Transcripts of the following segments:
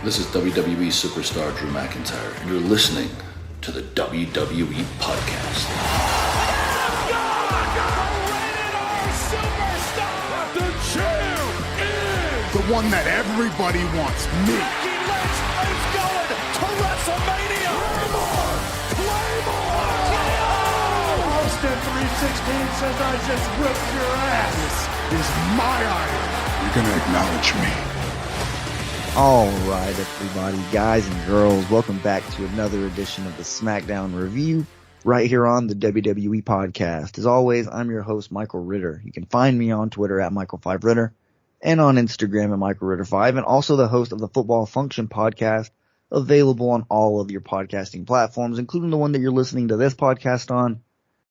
This is WWE superstar Drew McIntyre, and you're listening to the WWE Podcast. The champ is the one that everybody wants, me. Lynch is going to WrestleMania. Claymore! Austin 316 says I just whipped your ass. This is my idol. You're going to acknowledge me. All right, everybody, guys and girls, welcome back to another edition of the SmackDown Review right here on the WWE Podcast. As always, I'm your host, Michael Ritter. You can find me on Twitter at Michael5Ritter and on Instagram at MichaelRitter5, and also the host of the Football Function Podcast, available on all of your podcasting platforms, including the one that you're listening to this podcast on,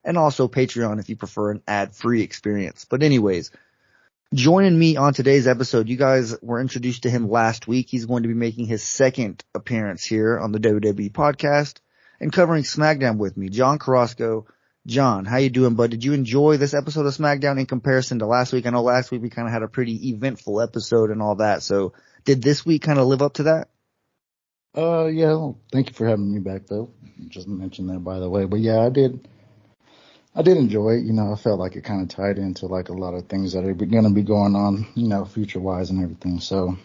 and also Patreon if you prefer an ad-free experience. But anyways, joining me on today's episode, you guys were introduced to him last week. He's going to be making his second appearance here on the WWE Podcast and covering SmackDown with me, John Carrasco. John, how you doing, bud? Did you enjoy this episode of SmackDown in comparison to last week? I know last week we kind of had a pretty eventful episode and all that. So did this week kind of live up to that? Yeah. Well, thank you for having me back, though. Just mentioned that, by the way. But yeah, I did enjoy it. You know, I felt like it kind of tied into like a lot of things that are going to be going on, you know, future-wise and everything. So,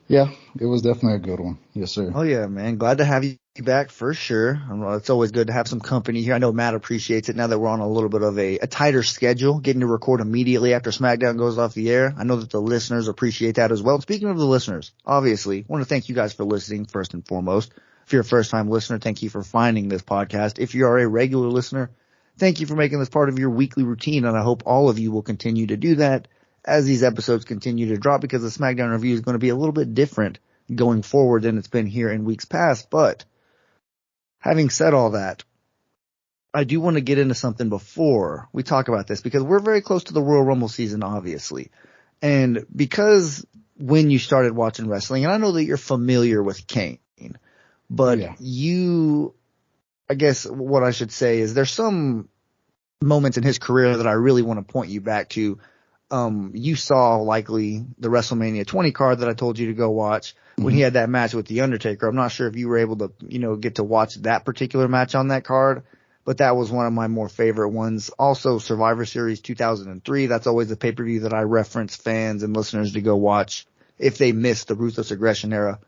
yeah, it was definitely a good one. Yes, sir. Oh, yeah, man. Glad to have you back for sure. It's always good to have some company here. I know Matt appreciates it now that we're on a little bit of a tighter schedule, getting to record immediately after SmackDown goes off the air. I know that the listeners appreciate that as well. And speaking of the listeners, obviously, I want to thank you guys for listening first and foremost. If you're a first-time listener, thank you for finding this podcast. If you are a regular listener, thank you for making this part of your weekly routine, and I hope all of you will continue to do that as these episodes continue to drop, because the SmackDown review is going to be a little bit different going forward than it's been here in weeks past. But having said all that, I do want to get into something before we talk about this, because we're very close to the Royal Rumble season, obviously. And because when you started watching wrestling, and I know that you're familiar with Kane, but I guess what I should say is there's some moments in his career that I really want to point you back to. You saw likely the WrestleMania 20 card that I told you to go watch when he had that match with The Undertaker. I'm not sure if you were able to, get to watch that particular match on that card, but that was one of my more favorite ones. Also, Survivor Series 2003. That's always the pay-per-view that I reference fans and listeners to go watch if they missed the Ruthless Aggression era.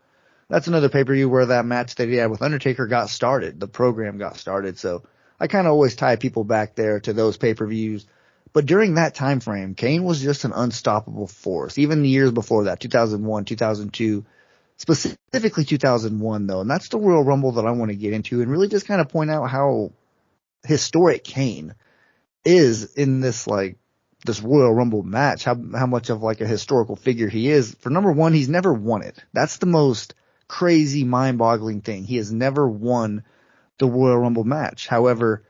That's another pay-per-view where that match that he had with Undertaker got started. The program got started. So I kind of always tie people back there to those pay-per-views. But during that time frame, Kane was just an unstoppable force. Even the years before that, 2001, 2002, specifically 2001 though. And that's the Royal Rumble that I want to get into and really just kind of point out how historic Kane is in this Royal Rumble match, how much of like a historical figure he is. For number one, he's never won it. That's the most crazy, mind-boggling thing. He has never won the Royal Rumble match. However,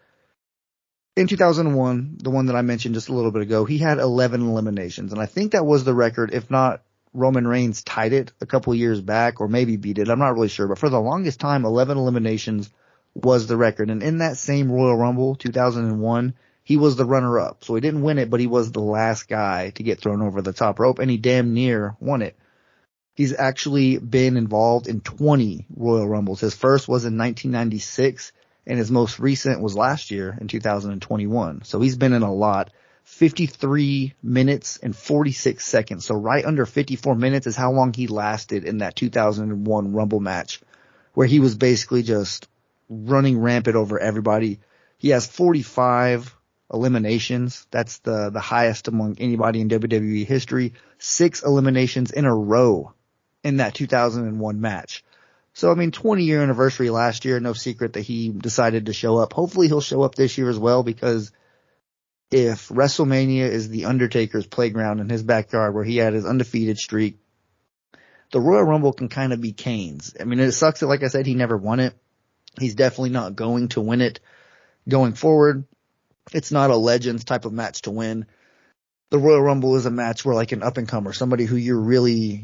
in 2001, the one that I mentioned just a little bit ago, he had 11 eliminations, and I think that was the record. If not, Roman Reigns tied it a couple years back, or maybe beat it. I'm not really sure, but for the longest time, 11 eliminations was the record. And in that same Royal Rumble, 2001, he was the runner-up. So he didn't win it, but he was the last guy to get thrown over the top rope, and he damn near won it. He's actually been involved in 20 Royal Rumbles. His first was in 1996, and his most recent was last year in 2021. So he's been in a lot. 53 minutes and 46 seconds. So right under 54 minutes is how long he lasted in that 2001 Rumble match, where he was basically just running rampant over everybody. He has 45 eliminations. That's the highest among anybody in WWE history. 6 eliminations in a row in that 2001 match. So, 20-year anniversary last year, no secret that he decided to show up. Hopefully he'll show up this year as well, because if WrestleMania is the Undertaker's playground in his backyard where he had his undefeated streak, the Royal Rumble can kind of be Kane's. It sucks that, like I said, he never won it. He's definitely not going to win it going forward. It's not a Legends type of match to win. The Royal Rumble is a match where like an up-and-comer, somebody who you're really,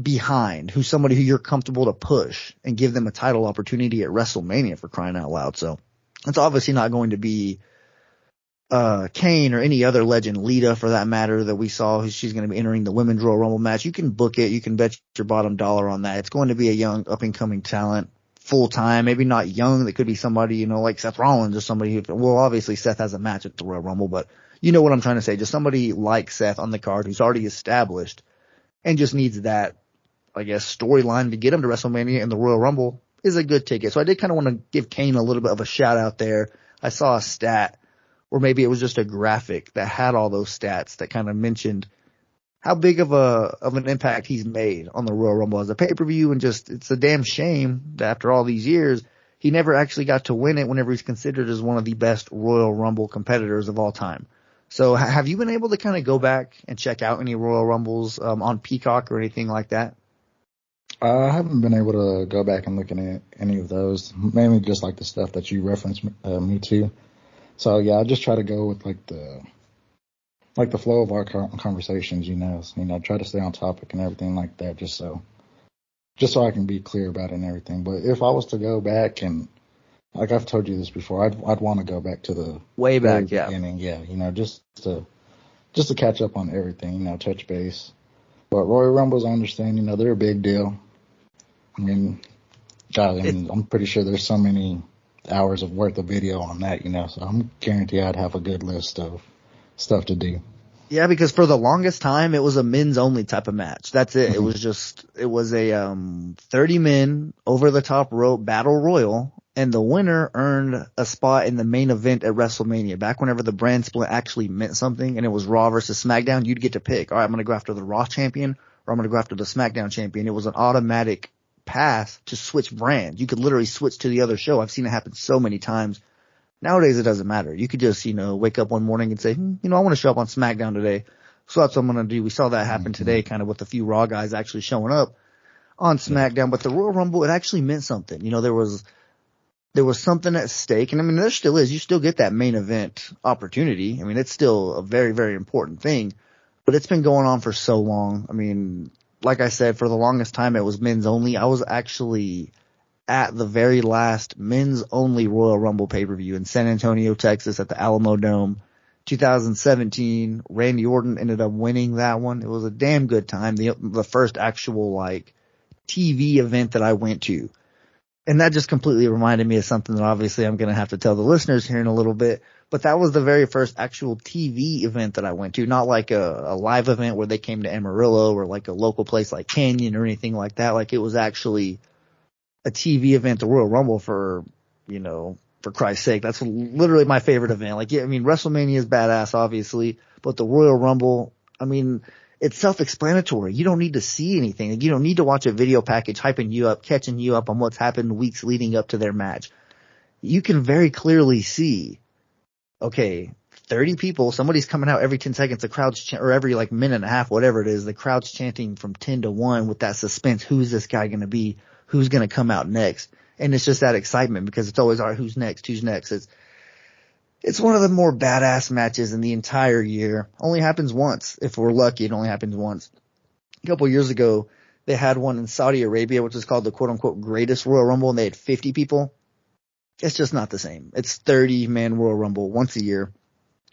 behind, who's somebody who you're comfortable to push and give them a title opportunity at WrestleMania, for crying out loud. So it's obviously not going to be Kane or any other legend, Lita for that matter, that we saw, she's going to be entering the Women's Royal Rumble match. You can book it. You can bet your bottom dollar on that. It's going to be a young, up-and-coming talent, full-time, maybe not young. That could be somebody, you know, like Seth Rollins or somebody who, well, obviously Seth has a match at the Royal Rumble, but you know what I'm trying to say. Just somebody like Seth on the card who's already established and just needs that, I guess, storyline to get him to WrestleMania, and the Royal Rumble is a good ticket. So I did kind of want to give Kane a little bit of a shout out there. I saw a stat, or maybe it was just a graphic that had all those stats that kind of mentioned how big of an impact he's made on the Royal Rumble as a pay-per-view, and just, it's a damn shame that after all these years, he never actually got to win it whenever he's considered as one of the best Royal Rumble competitors of all time. So have you been able to kind of go back and check out any Royal Rumbles on Peacock or anything like that? I haven't been able to go back and look at any of those, mainly just like the stuff that you referenced me to. So yeah, I just try to go with like the flow of our conversations, you know, try to stay on topic and everything like that, just so I can be clear about it and everything. But if I was to go back, and like I've told you this before, I'd want to go back to the way back, yeah, beginning, yeah, you know, just to catch up on everything, you know, touch base. But Royal Rumbles, I understand, you know, they're a big deal. I mean, God, I'm pretty sure there's so many hours of worth of video on that, you know, so I'm guaranteed I'd have a good list of stuff to do. Yeah, because for the longest time, it was a men's only type of match. That's it. Mm-hmm. It was a 30 men over the top rope battle royal, and the winner earned a spot in the main event at WrestleMania. Back whenever the brand split actually meant something, and it was Raw versus SmackDown, you'd get to pick, all right, I'm going to go after the Raw champion, or I'm going to go after the SmackDown champion. It was an automatic path to switch brands. You could literally switch to the other show. I've seen it happen so many times. Nowadays, it doesn't matter. You could just, you know, wake up one morning and say, you know, I want to show up on SmackDown today. So that's what I'm going to do. We saw that happen today, kind of with a few Raw guys actually showing up on SmackDown. But the Royal Rumble, it actually meant something. You know, there was something at stake. And I mean, there still is. You still get that main event opportunity. I mean, it's still a very, very important thing. But it's been going on for so long. I mean, like I said, for the longest time, it was men's only. I was actually at the very last men's only Royal Rumble pay-per-view in San Antonio, Texas at the Alamo Dome, 2017. Randy Orton ended up winning that one. It was a damn good time. The first actual like TV event that I went to. And that just completely reminded me of something that obviously I'm going to have to tell the listeners here in a little bit. But that was the very first actual TV event that I went to, not like a live event where they came to Amarillo or like a local place like Canyon or anything like that. Like it was actually a TV event, the Royal Rumble, for, you know, for Christ's sake. That's literally my favorite event. Like, yeah, I mean, WrestleMania is badass, obviously, but the Royal Rumble, I mean, it's self-explanatory. You don't need to see anything. You don't need to watch a video package hyping you up, catching you up on what's happened weeks leading up to their match. You can very clearly see, okay, 30 people, somebody's coming out every 10 seconds, the crowd's or every like minute and a half, whatever it is, the crowd's chanting from 10 to 1 with that suspense. Who's this guy going to be? Who's going to come out next? And it's just that excitement, because it's always, all right, who's next? Who's next? It's one of the more badass matches in the entire year. Only happens once. If we're lucky, it only happens once. A couple of years ago, they had one in Saudi Arabia, which is called the quote-unquote greatest Royal Rumble, and they had 50 people. It's just not the same. It's 30-man Royal Rumble once a year.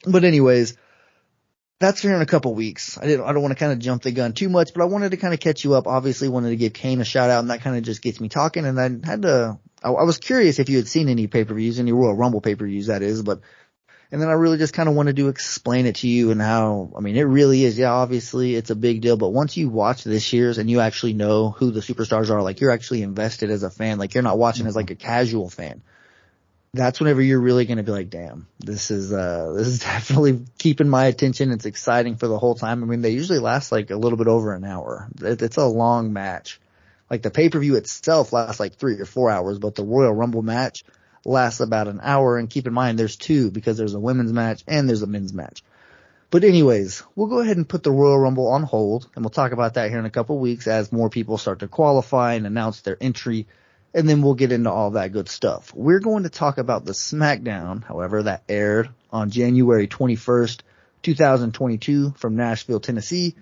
But anyways, that's here in a couple weeks. I don't want to kind of jump the gun too much, but I wanted to kind of catch you up. Obviously, wanted to give Kane a shout out, and that kind of just gets me talking. And I was curious if you had seen any pay-per-views, any Royal Rumble pay-per-views, that is. And then I really just kind of wanted to explain it to you and how, I mean, it really is. Yeah, obviously it's a big deal, but once you watch this year's and you actually know who the superstars are, like you're actually invested as a fan, like you're not watching as like a casual fan. That's whenever you're really going to be like, damn, this is definitely keeping my attention. It's exciting for the whole time. I mean, they usually last like a little bit over an hour. It's a long match. Like the pay-per-view itself lasts like 3 or 4 hours, but the Royal Rumble match lasts about an hour. And keep in mind, there's two, because there's a women's match and there's a men's match. But anyways, we'll go ahead and put the Royal Rumble on hold, and we'll talk about that here in a couple of weeks as more people start to qualify and announce their entry. And then we'll get into all that good stuff. We're going to talk about the SmackDown, however, that aired on January 21st, 2022 from Nashville, Tennessee.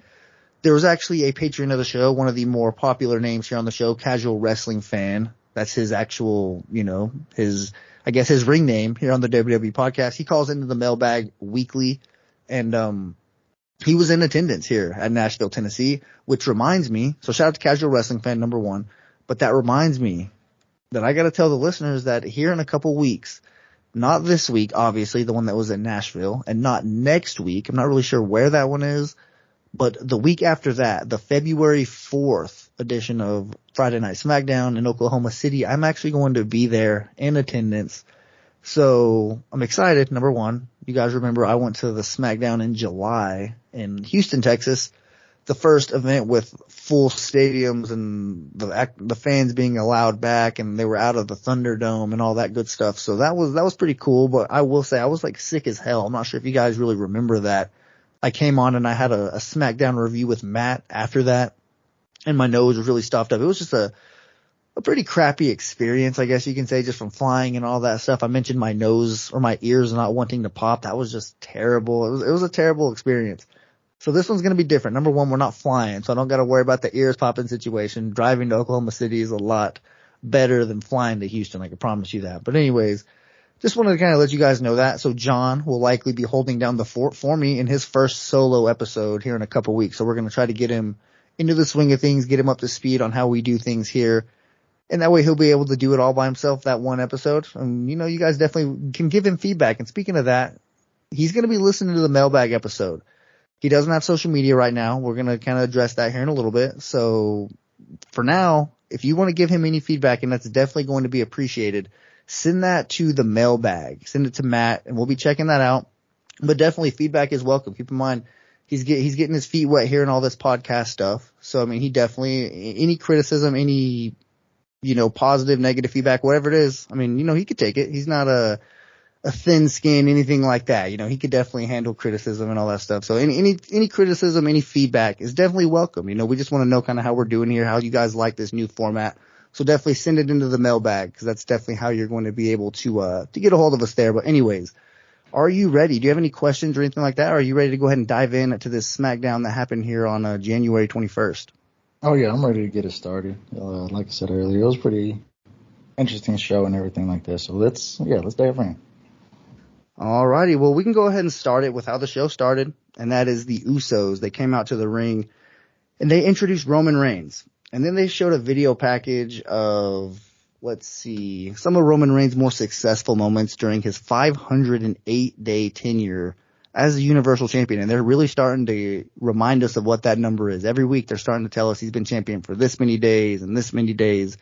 There was actually a patron of the show, one of the more popular names here on the show, Casual Wrestling Fan. That's his actual, his I guess his ring name here on the WWE podcast. He calls into the mailbag weekly, and he was in attendance here at Nashville, Tennessee, which reminds me, so shout out to Casual Wrestling Fan number 1, but that reminds me that I got to tell the listeners that here in a couple weeks, not this week, obviously, the one that was in Nashville, and not next week, I'm not really sure where that one is, but the week after that, the February 4th edition of Friday Night SmackDown in Oklahoma City, I'm actually going to be there in attendance. So I'm excited. Number 1, you guys remember I went to the SmackDown in July in Houston, Texas, the first event with full stadiums and the fans being allowed back, and they were out of the Thunderdome and all that good stuff. So that was pretty cool. But I will say I was like sick as hell. I'm not sure if you guys really remember that. I came on and I had a SmackDown review with Matt after that, and my nose was really stuffed up. It was just a pretty crappy experience, I guess you can say, just from flying and all that stuff. I mentioned my nose or my ears not wanting to pop. That was just terrible. It was a terrible experience. So this one's going to be different. Number 1, we're not flying, so I don't got to worry about the ears popping situation. Driving to Oklahoma City is a lot better than flying to Houston. I can promise you that. But anyways, just wanted to kind of let you guys know that. So John will likely be holding down the fort for me in his first solo episode here in a couple weeks. So we're going to try to get him into the swing of things, get him up to speed on how we do things here. And that way he'll be able to do it all by himself, that one episode. And, you guys definitely can give him feedback. And speaking of that, he's going to be listening to the mailbag episode. He doesn't have social media right now. We're going to kind of address that here in a little bit. So for now, if you want to give him any feedback, and that's definitely going to be appreciated, send that to the mailbag. Send it to Matt, and we'll be checking that out. But definitely feedback is welcome. Keep in mind, he's getting his feet wet here and all this podcast stuff. So, I mean, he definitely, any criticism, any, positive, negative feedback, whatever it is, I mean, he could take it. He's not a thin skin, anything like that. He could definitely handle criticism and all that stuff. So any criticism, any feedback is definitely welcome. We just want to know kind of how we're doing here, how you guys like this new format. So definitely send it into the mailbag, because that's definitely how you're going to be able to get a hold of us there. But anyways, are you ready? Do you have any questions or anything like that? Or are you ready to go ahead and dive in to this SmackDown that happened here on January 21st? Oh yeah, I'm ready to get it started. Like I said earlier, it was a pretty interesting show and everything like that. So let's dive in. Alrighty, well, we can go ahead and start it with how the show started, and that is the Usos. They came out to the ring, and they introduced Roman Reigns. And then they showed a video package of, some of Roman Reigns' more successful moments during his 508-day tenure as a Universal Champion. And they're really starting to remind us of what that number is. Every week they're starting to tell us he's been champion for this many days and this many days.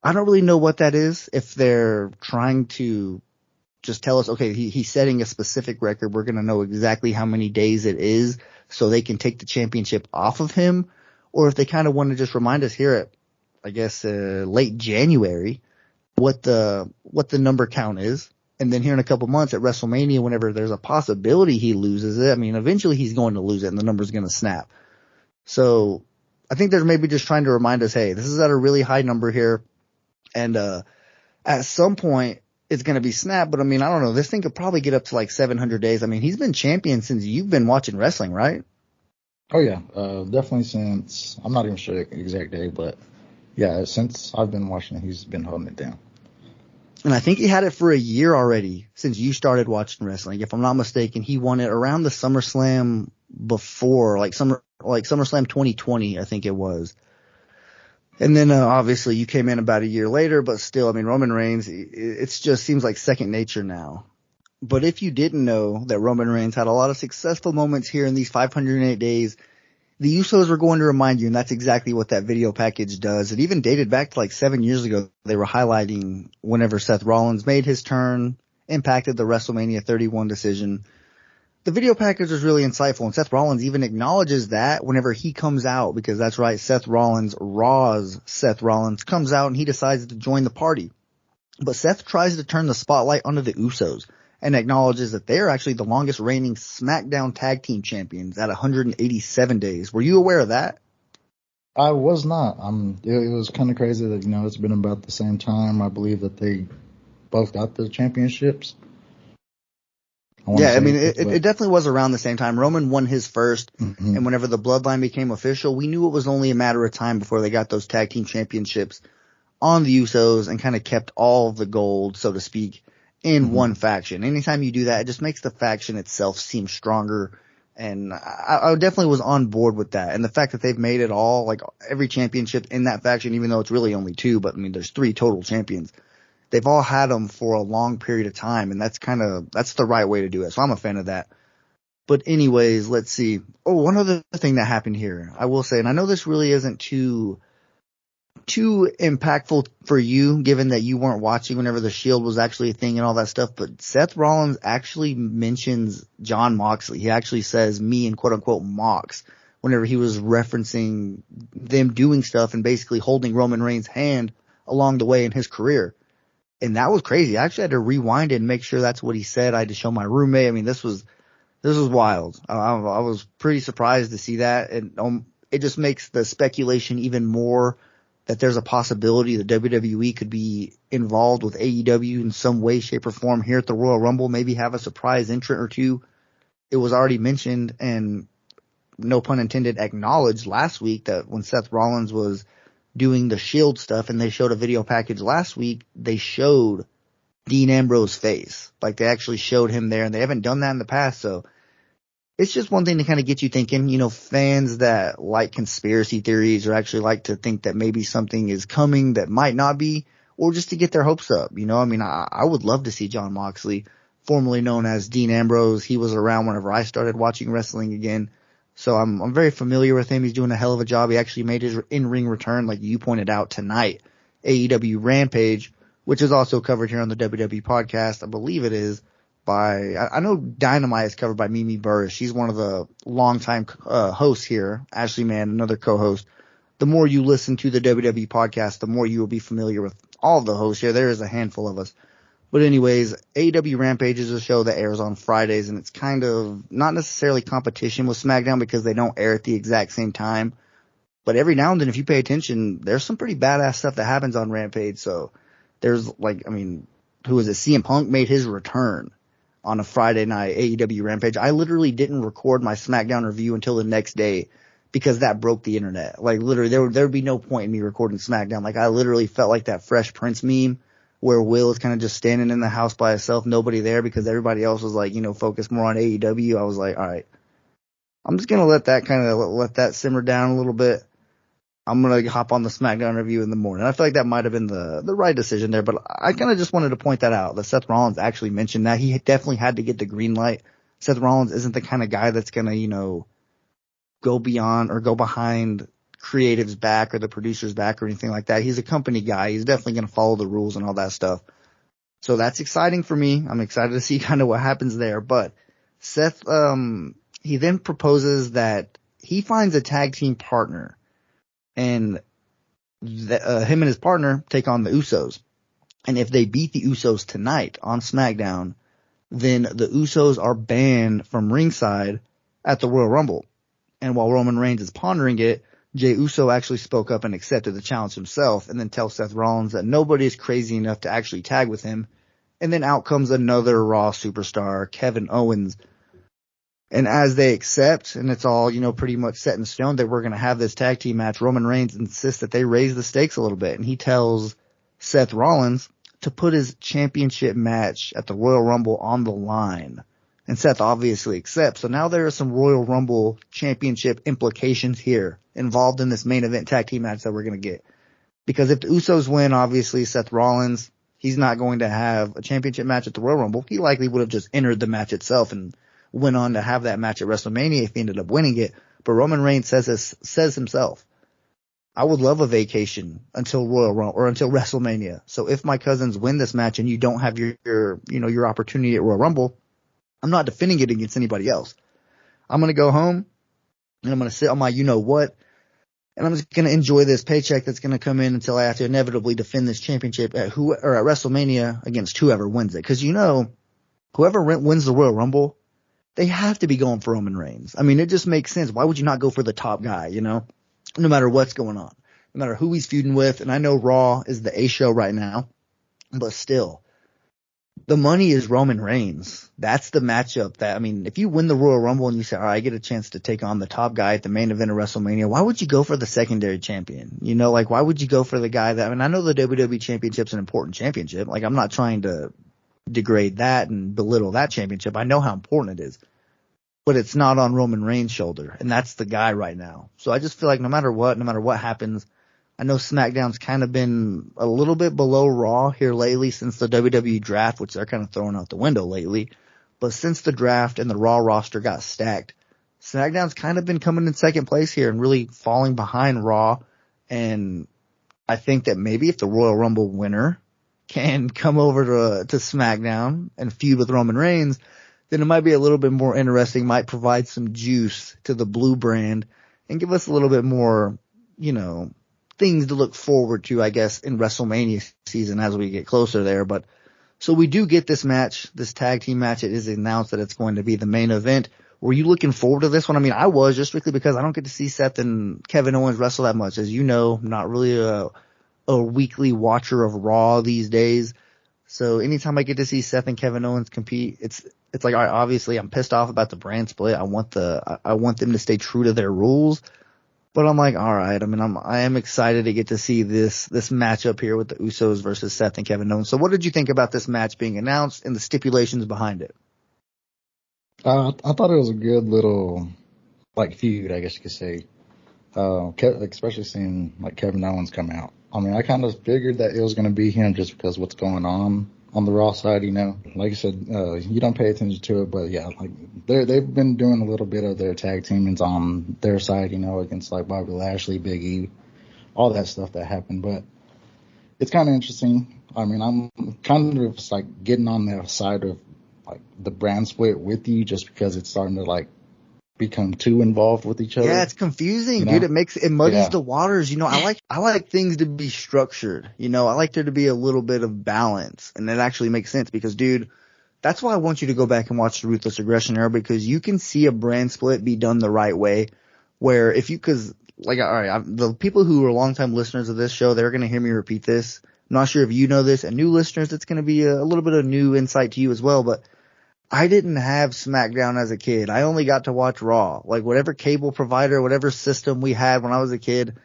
I don't really know what that is. If they're trying to just tell us, okay, he's setting a specific record, we're going to know exactly how many days it is so they can take the championship off of him. Or if they kind of want to just remind us here at, I guess, late January, what the number count is. And then here in a couple months at WrestleMania, whenever there's a possibility he loses it, I mean, eventually he's going to lose it and the number's going to snap. So I think they're maybe just trying to remind us, hey, this is at a really high number here. And at some point it's going to be snapped. But I mean, I don't know. This thing could probably get up to like 700 days. I mean, he's been champion since you've been watching wrestling, right? Oh yeah, definitely since, I'm not even sure the exact day, but yeah, since I've been watching it, he's been holding it down. And I think he had it for a year already since you started watching wrestling. If I'm not mistaken, he won it around the SummerSlam before, like SummerSlam 2020, I think it was. And then obviously you came in about a year later, but still, I mean, Roman Reigns, it just seems like second nature now. But if you didn't know that Roman Reigns had a lot of successful moments here in these 508 days, the Usos were going to remind you, and that's exactly what that video package does. It even dated back to like 7 years ago. They were highlighting whenever Seth Rollins made his turn, impacted the WrestleMania 31 decision. The video package was really insightful, and Seth Rollins even acknowledges that whenever he comes out, because that's right, Seth Rollins, Raw's Seth Rollins, comes out and he decides to join the party. But Seth tries to turn the spotlight onto the Usos and acknowledges that they are actually the longest reigning SmackDown Tag Team Champions at 187 days. Were you aware of that? I was not. It was kind of crazy that, it's been about the same time. I believe that they both got the championships. It definitely was around the same time. Roman won his first, and whenever the Bloodline became official, we knew it was only a matter of time before they got those Tag Team Championships on the Usos and kind of kept all the gold, so to speak, in one faction. Anytime you do that, it just makes the faction itself seem stronger. And I definitely was on board with that. And the fact that they've made it all, like every championship in that faction, even though it's really only 2, but I mean, there's 3 total champions. They've all had them for a long period of time. And that's the right way to do it. So I'm a fan of that. But anyways, let's see. Oh, one other thing that happened here, I will say, and I know this really isn't too impactful for you, given that you weren't watching whenever the Shield was actually a thing and all that stuff, but Seth Rollins actually mentions Jon Moxley. He actually says me and quote unquote Mox whenever he was referencing them doing stuff and basically holding Roman Reigns' hand along the way in his career. And that was crazy. I actually had to rewind it and make sure that's what he said. I had to show my roommate. I mean, this was wild. I was pretty surprised to see that. And it just makes the speculation even more that there's a possibility that WWE could be involved with AEW in some way, shape, or form here at the Royal Rumble, maybe have a surprise entrant or two. It was already mentioned and, no pun intended, acknowledged last week that when Seth Rollins was doing the Shield stuff and they showed a video package last week, they showed Dean Ambrose's face. Like, they actually showed him there, and they haven't done that in the past, so it's just one thing to kind of get you thinking. You know, fans that like conspiracy theories or actually like to think that maybe something is coming that might not be, or just to get their hopes up. You know, I mean, I would love to see Jon Moxley, formerly known as Dean Ambrose. He was around whenever I started watching wrestling again. So I'm very familiar with him. He's doing a hell of a job. He actually made his in-ring return, like you pointed out tonight, AEW Rampage, which is also covered here on the WWE podcast. I believe it is. I know Dynamite is covered by Mimi Burris. She's one of the longtime hosts here. Ashley Mann, another co-host. The more you listen to the WWE podcast, the more you will be familiar with all of the hosts here. There is a handful of us. But anyways, AEW Rampage is a show that airs on Fridays, and it's kind of not necessarily competition with SmackDown because they don't air at the exact same time. But every now and then, if you pay attention, there's some pretty badass stuff that happens on Rampage. So there's who is it? CM Punk made his return on a Friday night AEW Rampage. I literally didn't record my SmackDown review until the next day because that broke the internet. Like, literally, there would be no point in me recording SmackDown. Like, I literally felt like that Fresh Prince meme where Will is kind of just standing in the house by himself, nobody there because everybody else was like, focused more on AEW. I was like, all right, I'm just going to let that simmer down a little bit. I'm going to hop on the SmackDown review in the morning. I feel like that might have been the right decision there, but I kind of just wanted to point that out, that Seth Rollins actually mentioned that. He definitely had to get the green light. Seth Rollins isn't the kind of guy that's going to, go beyond or go behind creative's back or the producer's back or anything like that. He's a company guy. He's definitely going to follow the rules and all that stuff. So that's exciting for me. I'm excited to see kind of what happens there. But Seth, he then proposes that he finds a tag team partner. And him and his partner take on the Usos. And if they beat the Usos tonight on SmackDown, then the Usos are banned from ringside at the Royal Rumble. And while Roman Reigns is pondering it, Jey Uso actually spoke up and accepted the challenge himself, and then tells Seth Rollins that nobody is crazy enough to actually tag with him. And then out comes another Raw superstar, Kevin Owens. And as they accept, and it's all, pretty much set in stone that we're going to have this tag team match, Roman Reigns insists that they raise the stakes a little bit. And he tells Seth Rollins to put his championship match at the Royal Rumble on the line. And Seth obviously accepts. So now there are some Royal Rumble championship implications here involved in this main event tag team match that we're going to get. Because if the Usos win, obviously Seth Rollins, he's not going to have a championship match at the Royal Rumble. He likely would have just entered the match itself and went on to have that match at WrestleMania if he ended up winning it. But Roman Reigns says himself, I would love a vacation until Royal Rumble or until WrestleMania. So if my cousins win this match and you don't have your opportunity at Royal Rumble, I'm not defending it against anybody else. I'm going to go home and I'm going to sit on my you-know-what, and I'm just going to enjoy this paycheck that's going to come in until I have to inevitably defend this championship at WrestleMania against whoever wins it. Because whoever wins the Royal Rumble, they have to be going for Roman Reigns. I mean, it just makes sense. Why would you not go for the top guy, no matter what's going on, no matter who he's feuding with? And I know Raw is the A show right now, but still, The money is Roman Reigns. That's the matchup that, I mean, if you win the Royal Rumble and you say, all right, I get a chance to take on the top guy at the main event of WrestleMania, why would you go for the secondary champion? You know, like, why would you go for the guy that, I mean, I know the WWE Championship's an important championship. Like, I'm not trying to degrade that and belittle that championship. I know how important it is. But it's not on Roman Reigns' shoulder, and that's the guy right now. So I just feel like no matter what happens, I know SmackDown's kind of been a little bit below Raw here lately since the WWE draft, which they're kind of throwing out the window lately. But since the draft and the Raw roster got stacked, SmackDown's kind of been coming in second place here and really falling behind Raw. And I think that maybe if the Royal Rumble winner can come over to SmackDown and feud with Roman Reigns, then it might be a little bit more interesting, might provide some juice to the blue brand and give us a little bit more, you know, things to look forward to, I guess, in WrestleMania season as we get closer there. But so we do get this match, this tag team match. It is announced that it's going to be the main event. Were you looking forward to this one? I mean, I was, just strictly because I don't get to see Seth and Kevin Owens wrestle that much. As you know, I'm not really a weekly watcher of Raw these days. So anytime I get to see Seth and Kevin Owens compete, it's like, all right, obviously I'm pissed off about the brand split. I want them to stay true to their rules. But I'm like, all right. I mean, I am excited to get to see this matchup here with the Usos versus Seth and Kevin Owens. So what did you think about this match being announced and the stipulations behind it? I thought it was a good little, like, feud, I guess you could say. Especially seeing, like, Kevin Owens come out. I mean, I kind of figured that it was going to be him just because what's going on the Raw side, you know. Like I said, you don't pay attention to it, but yeah, like they've been doing a little bit of their tag teamings on their side, you know, against like Bobby Lashley, Big E, all that stuff that happened. But it's kind of interesting. I mean, I'm kind of like getting on the side of like the brand split with you just because it's starting to like become too involved with each other. Yeah, it's confusing, you know? dude. It muddies the waters. You know, I like things to be structured. You know, I like there to be a little bit of balance, and it actually makes sense because, dude, that's why I want you to go back and watch the Ruthless Aggression Era, because you can see a brand split be done the right way. Where cause like, all right, the people who are longtime listeners of this show, they're gonna hear me repeat this. I'm not sure if you know this, and new listeners, it's gonna be a little bit of new insight to you as well, but I didn't have SmackDown as a kid. I only got to watch Raw. Like, whatever cable provider, whatever system we had when I was a kid,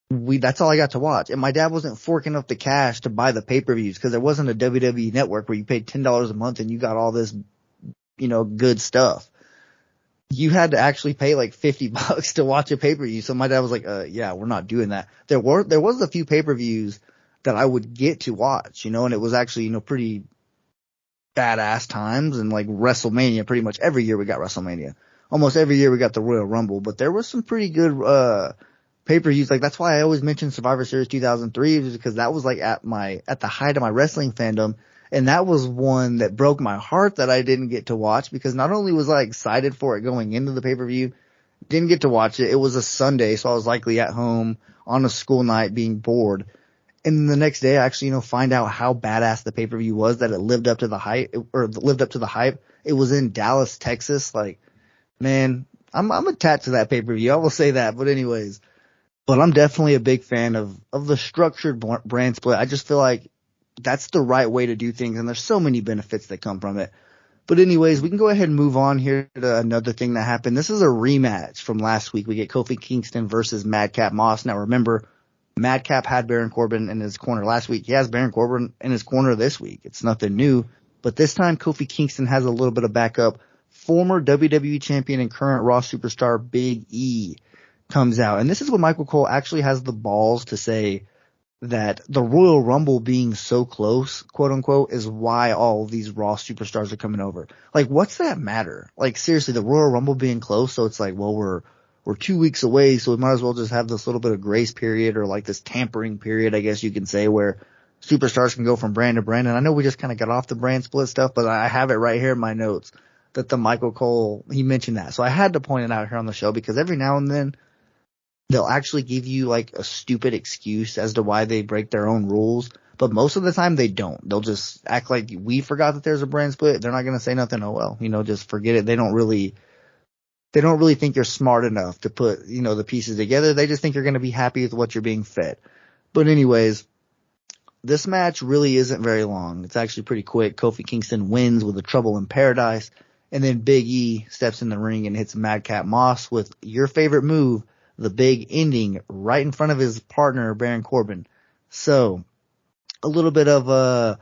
that's all I got to watch. And my dad wasn't forking up the cash to buy the pay-per-views because there wasn't a WWE network where you paid $10 a month and you got all this, you know, good stuff. You had to actually pay like $50 to watch a pay-per-view. So my dad was like, yeah, we're not doing that. There was a few pay-per-views that I would get to watch, you know, and it was actually, you know, pretty badass times, and like WrestleMania, pretty much every year we got WrestleMania. Almost every year we got the Royal Rumble, but there was some pretty good pay-per-views. Like, that's why I always mention Survivor Series 2003, because that was like at the height of my wrestling fandom, and that was one that broke my heart that I didn't get to watch, because not only was I excited for it going into the pay-per-view, didn't get to watch it. It was a Sunday, so I was likely at home on a school night being bored. And the next day, I actually, you know, find out how badass the pay-per-view was, that it lived up to the hype, It was in Dallas, Texas. Like, man, I'm attached to that pay-per-view. I will say that. But anyways, I'm definitely a big fan of the structured brand split. I just feel like that's the right way to do things, and there's so many benefits that come from it. But anyways, we can go ahead and move on here to another thing that happened. This is a rematch from last week. We get Kofi Kingston versus Madcap Moss. Now remember, Madcap had Baron Corbin in his corner last week. He has Baron Corbin in his corner this week. It's nothing new. But this time, Kofi Kingston has a little bit of backup. Former WWE champion and current Raw superstar Big E comes out. And this is what Michael Cole actually has the balls to say, that the Royal Rumble being so close, quote unquote, is why all of these Raw superstars are coming over. Like, what's that matter? Like, seriously, the Royal Rumble being close, so it's like, well, we're 2 weeks away, so we might as well just have this little bit of grace period, or like this tampering period, I guess you can say, where superstars can go from brand to brand. And I know we just kind of got off the brand split stuff, but I have it right here in my notes that the Michael Cole, he mentioned that. So I had to point it out here on the show, because every now and then they'll actually give you like a stupid excuse as to why they break their own rules. But most of the time they don't. They'll just act like we forgot that there's a brand split. They're not going to say nothing. Oh, well, you know, just forget it. They don't really think you're smart enough to put, you know, the pieces together. They just think you're going to be happy with what you're being fed. But anyways, this match really isn't very long. It's actually pretty quick. Kofi Kingston wins with a Trouble in Paradise, and then Big E steps in the ring and hits Madcap Moss with your favorite move, the big ending, right in front of his partner, Baron Corbin. So, a little bit of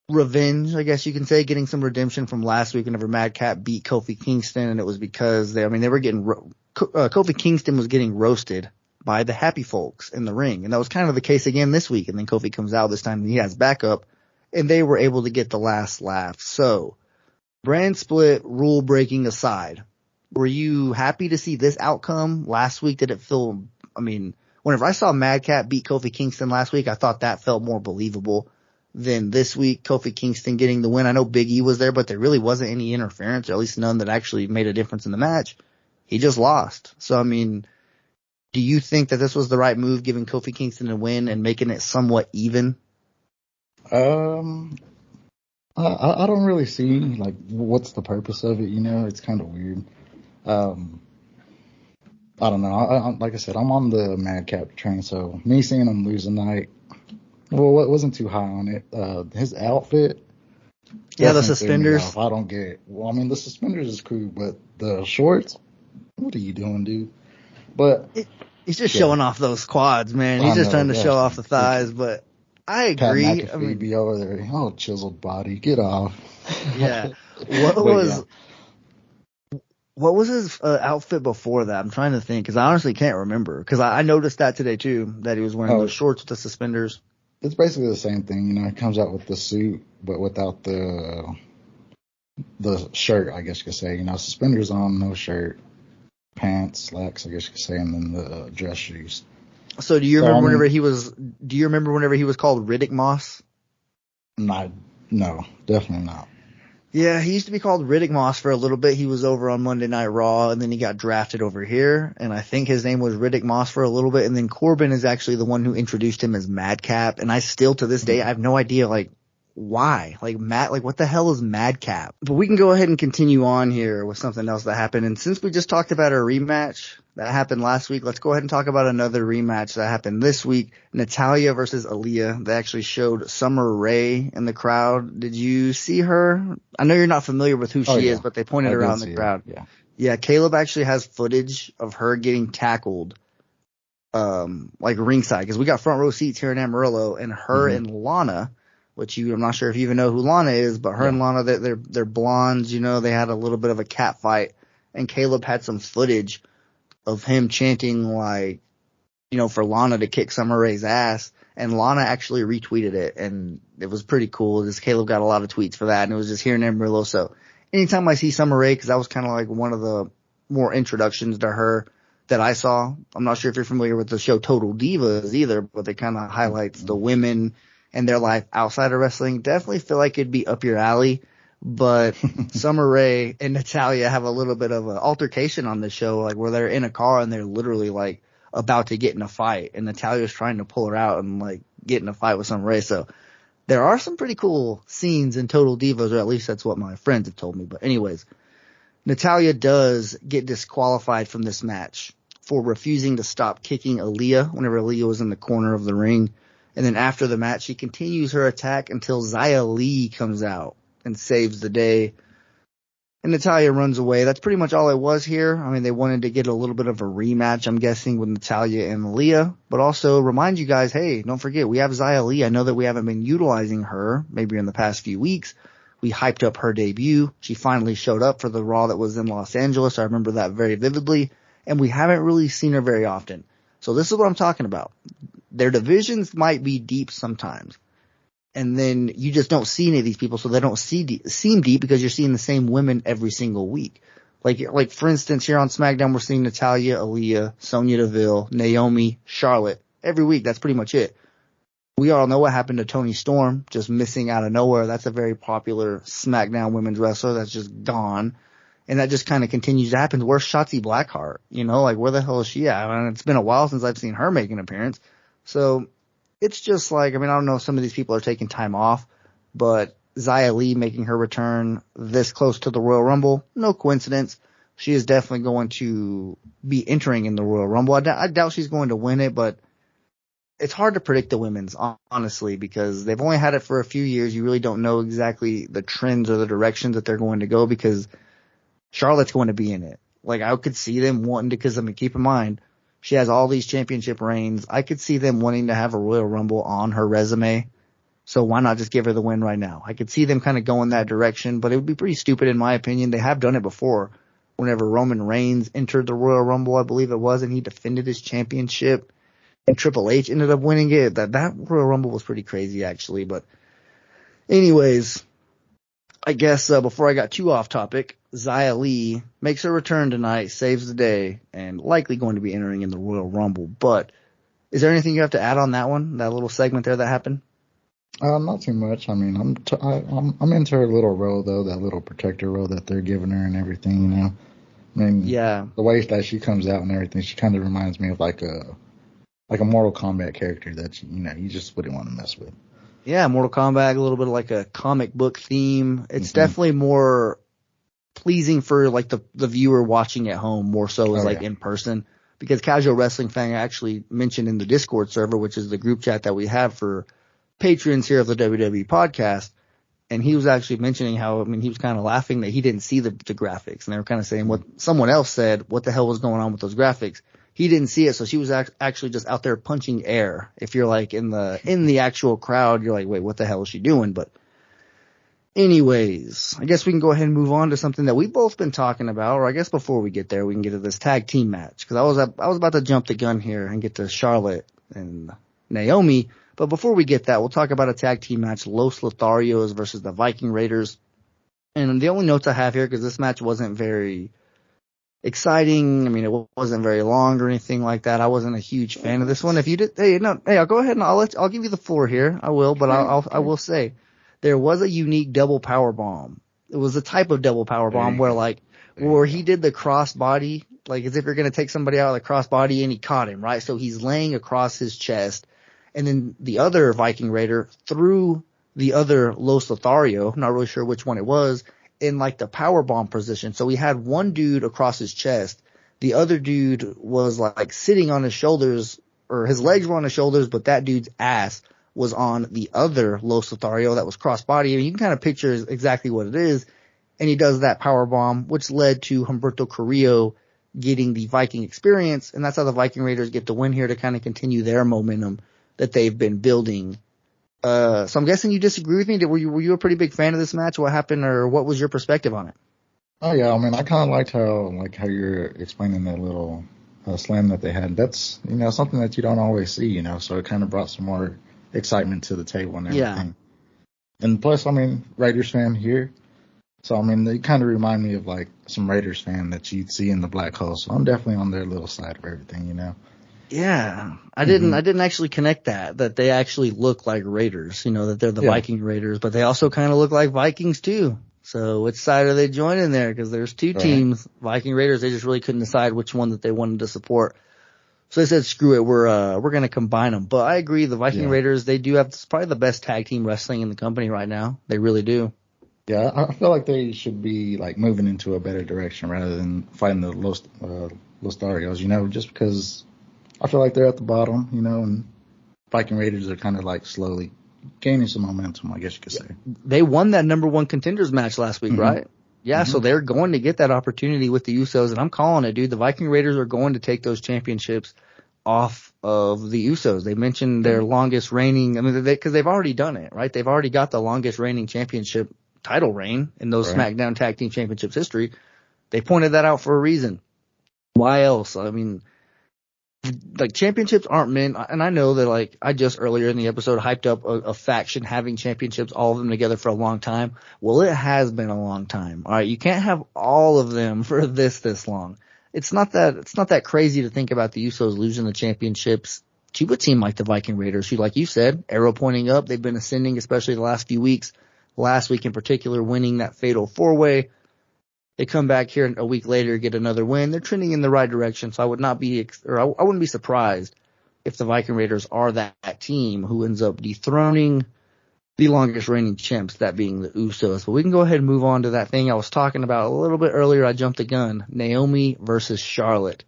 revenge, I guess you can say, getting some redemption from last week whenever Madcap beat Kofi Kingston, and it was because they were getting Kofi Kingston was getting roasted by the happy folks in the ring, and that was kind of the case again this week. And then Kofi comes out this time and he has backup, and they were able to get the last laugh. So, brand split, rule breaking aside, were you happy to see this outcome last week? Did it feel? I mean, whenever I saw Madcap beat Kofi Kingston last week, I thought that felt more believable than this week, Kofi Kingston getting the win. I know Big E was there, but there really wasn't any interference, or at least none that actually made a difference in the match. He just lost. So, I mean, do you think that this was the right move, giving Kofi Kingston a win and making it somewhat even? I don't really see, like, what's the purpose of it, you know? It's kind of weird. I don't know. Like I said, I'm on the Madcap train, so me seeing him lose tonight, well, it wasn't too high on it. His outfit. Yeah, the suspenders. I don't get it. Well, I mean, the suspenders is cool, but the shorts, what are you doing, dude? But he's just showing off those quads, man. He's just trying to show off the thighs, but I agree. Pat McAfee be over there. Oh, chiseled body. Get off. Yeah. What was his outfit before that? I'm trying to think, because I honestly can't remember. Because I noticed that today, too, that he was wearing those shorts with the suspenders. It's basically the same thing, you know. It comes out with the suit, but without the shirt, I guess you could say. You know, suspenders on, no shirt, pants, slacks, I guess you could say, and then the dress shoes. So do you remember whenever he was called Riddick Moss? No, definitely not. Yeah, he used to be called Riddick Moss for a little bit. He was over on Monday Night Raw, and then he got drafted over here, and I think his name was Riddick Moss for a little bit, and then Corbin is actually the one who introduced him as Madcap, and I still, to this day, I have no idea, like, why? Like, what the hell is Madcap? But we can go ahead and continue on here with something else that happened, and since we just talked about a rematch that happened last week, let's go ahead and talk about another rematch that happened this week. Natalya versus Aaliyah. They actually showed Summer Rae in the crowd. Did you see her? I know you're not familiar with who she is, but they pointed her out in the crowd. Yeah, Caleb actually has footage of her getting tackled, like ringside, because we got front row seats here in Amarillo, and her and Lana, which I'm not sure if you even know who Lana is, but her and Lana, they're blondes, you know, they had a little bit of a cat fight, and Caleb had some footage of him chanting, like, you know, for Lana to kick Summer Rae's ass, and Lana actually retweeted it, and it was pretty cool. Just Caleb got a lot of tweets for that, and it was just here in Amarillo. So anytime I see Summer Rae, because that was kind of like one of the more introductions to her that I saw. I'm not sure if you're familiar with the show Total Divas either, but it kind of highlights the women and their life outside of wrestling. Definitely feel like it'd be up your alley. But Summer Rae and Natalya have a little bit of an altercation on the show, like where they're in a car and they're literally like about to get in a fight, and Natalya's trying to pull her out and like get in a fight with Summer Rae. So there are some pretty cool scenes in Total Divas, or at least that's what my friends have told me. But anyways, Natalya does get disqualified from this match for refusing to stop kicking Aaliyah whenever Aaliyah was in the corner of the ring. And then after the match, she continues her attack until Xia Li comes out and saves the day. And Natalya runs away. That's pretty much all it was here. I mean, they wanted to get a little bit of a rematch, I'm guessing, with Natalya and Aaliyah. But also remind you guys, hey, don't forget, we have Xia Li. I know that we haven't been utilizing her maybe in the past few weeks. We hyped up her debut. She finally showed up for the Raw that was in Los Angeles. I remember that very vividly. And we haven't really seen her very often. So this is what I'm talking about. Their divisions might be deep sometimes. And then you just don't see any of these people, so they don't seem deep because you're seeing the same women every single week. Like for instance, here on SmackDown, we're seeing Natalya, Aaliyah, Sonya Deville, Naomi, Charlotte. Every week, that's pretty much it. We all know what happened to Toni Storm, just missing out of nowhere. That's a very popular SmackDown women's wrestler that's just gone. And that just kind of continues to happen. Where's Shotzi Blackheart? You know, like where the hell is she at? I mean, it's been a while since I've seen her make an appearance. So it's just like, I mean, I don't know if some of these people are taking time off, but Xia Li making her return this close to the Royal Rumble, no coincidence. She is definitely going to be entering in the Royal Rumble. I doubt she's going to win it, but it's hard to predict the women's, honestly, because they've only had it for a few years. You really don't know exactly the trends or the directions that they're going to go, because Charlotte's going to be in it. Like, I could see them wanting to, because, I mean, keep in mind, she has all these championship reigns. I could see them wanting to have a Royal Rumble on her resume. So why not just give her the win right now? I could see them kind of going that direction, but it would be pretty stupid in my opinion. They have done it before. Whenever Roman Reigns entered the Royal Rumble, I believe it was, and he defended his championship, and Triple H ended up winning it. That Royal Rumble was pretty crazy, actually. But anyways, I guess before I got too off topic, Xia Li makes her return tonight, saves the day, and likely going to be entering in the Royal Rumble. But is there anything you have to add on that one, that little segment there that happened? Not too much. I mean, I'm into her little role though, that little protector role that they're giving her and everything. You know, I mean, yeah, the way that she comes out and everything, she kind of reminds me of like a Mortal Kombat character that you just wouldn't want to mess with. Yeah, Mortal Kombat, a little bit of like a comic book theme. It's definitely more pleasing for like the viewer watching at home, more so as in person, because Casual Wrestling Fan actually mentioned in the Discord server, which is the group chat that we have for patrons here of the WWE podcast, and he was actually mentioning how, I mean, he was kind of laughing that he didn't see the graphics, and they were kind of saying what someone else said, what the hell was going on with those graphics. He didn't see it, so she was actually just out there punching air. If you're like in the actual crowd, you're like, wait, what the hell is she doing? But anyways, I guess we can go ahead and move on to something that we've both been talking about, or I guess before we get there, we can get to this tag team match, because I was about to jump the gun here and get to Charlotte and Naomi. But before we get that, we'll talk about a tag team match, Los Lotharios versus the Viking Raiders. And the only notes I have here, because this match wasn't very exciting, I mean, it wasn't very long or anything like that. I wasn't a huge fan of this one. If you did, I'll go ahead and I'll give you the floor here. I will, but I will say there was a unique double power bomb. It was a type of double power bomb where he did the cross body, like as if you're going to take somebody out of the cross body, and he caught him, right? So he's laying across his chest. And then the other Viking Raider threw the other Los Lothario, not really sure which one it was, in like the power bomb position. So he had one dude across his chest. The other dude was like sitting on his shoulders, or his legs were on his shoulders, but that dude's ass was on the other Los Lothario that was cross body. And you can kind of picture exactly what it is. And he does that power bomb, which led to Humberto Carrillo getting the Viking experience. And that's how the Viking Raiders get the win here to kind of continue their momentum that they've been building. So I'm guessing you disagree with me. Were you a pretty big fan of this match? What happened, or what was your perspective on it? Oh yeah, I mean, I kind of liked how you're explaining that little slam that they had. That's something that you don't always see, so it kind of brought some more excitement to the table and everything. Yeah. And plus, I mean, Raiders fan here, so I mean, they kind of remind me of like some Raiders fan that you'd see in the Black Hole. So I'm definitely on their little side of everything, Yeah, I didn't actually connect that they actually look like Raiders, that they're the Viking Raiders, but they also kind of look like Vikings too. So which side are they joining there? Because there's two teams, Viking Raiders. They just really couldn't decide which one that they wanted to support. So they said, screw it, we're going to combine them. But I agree, the Viking Raiders, they do have probably the best tag team wrestling in the company right now. They really do. Yeah, I feel like they should be like moving into a better direction rather than fighting the Los Lotarios, just because I feel like they're at the bottom, and Viking Raiders are kind of like slowly gaining some momentum, I guess you could say. They won that number one contenders match last week, right? Yeah, so they're going to get that opportunity with the Usos, and I'm calling it, dude. The Viking Raiders are going to take those championships off of the Usos. They mentioned their longest reigning, I mean, because they've already done it, right? They've already got the longest reigning championship title reign in those SmackDown Tag Team Championships history. They pointed that out for a reason. Why else? I mean, like, championships aren't meant, and I know that, like, I just earlier in the episode hyped up a faction having championships, all of them together for a long time. Well, it has been a long time. All right, you can't have all of them for this long. It's not that crazy to think about the Usos losing the championships to a team like the Viking Raiders, who, like you said, arrow pointing up. They've been ascending, especially the last few weeks. Last week in particular, winning that fatal 4-way. They come back here a week later, get another win. They're trending in the right direction, so I wouldn't be surprised if the Viking Raiders are that team who ends up dethroning the longest reigning champs, that being the Usos. But we can go ahead and move on to that thing I was talking about a little bit earlier. I jumped the gun. Naomi versus Charlotte.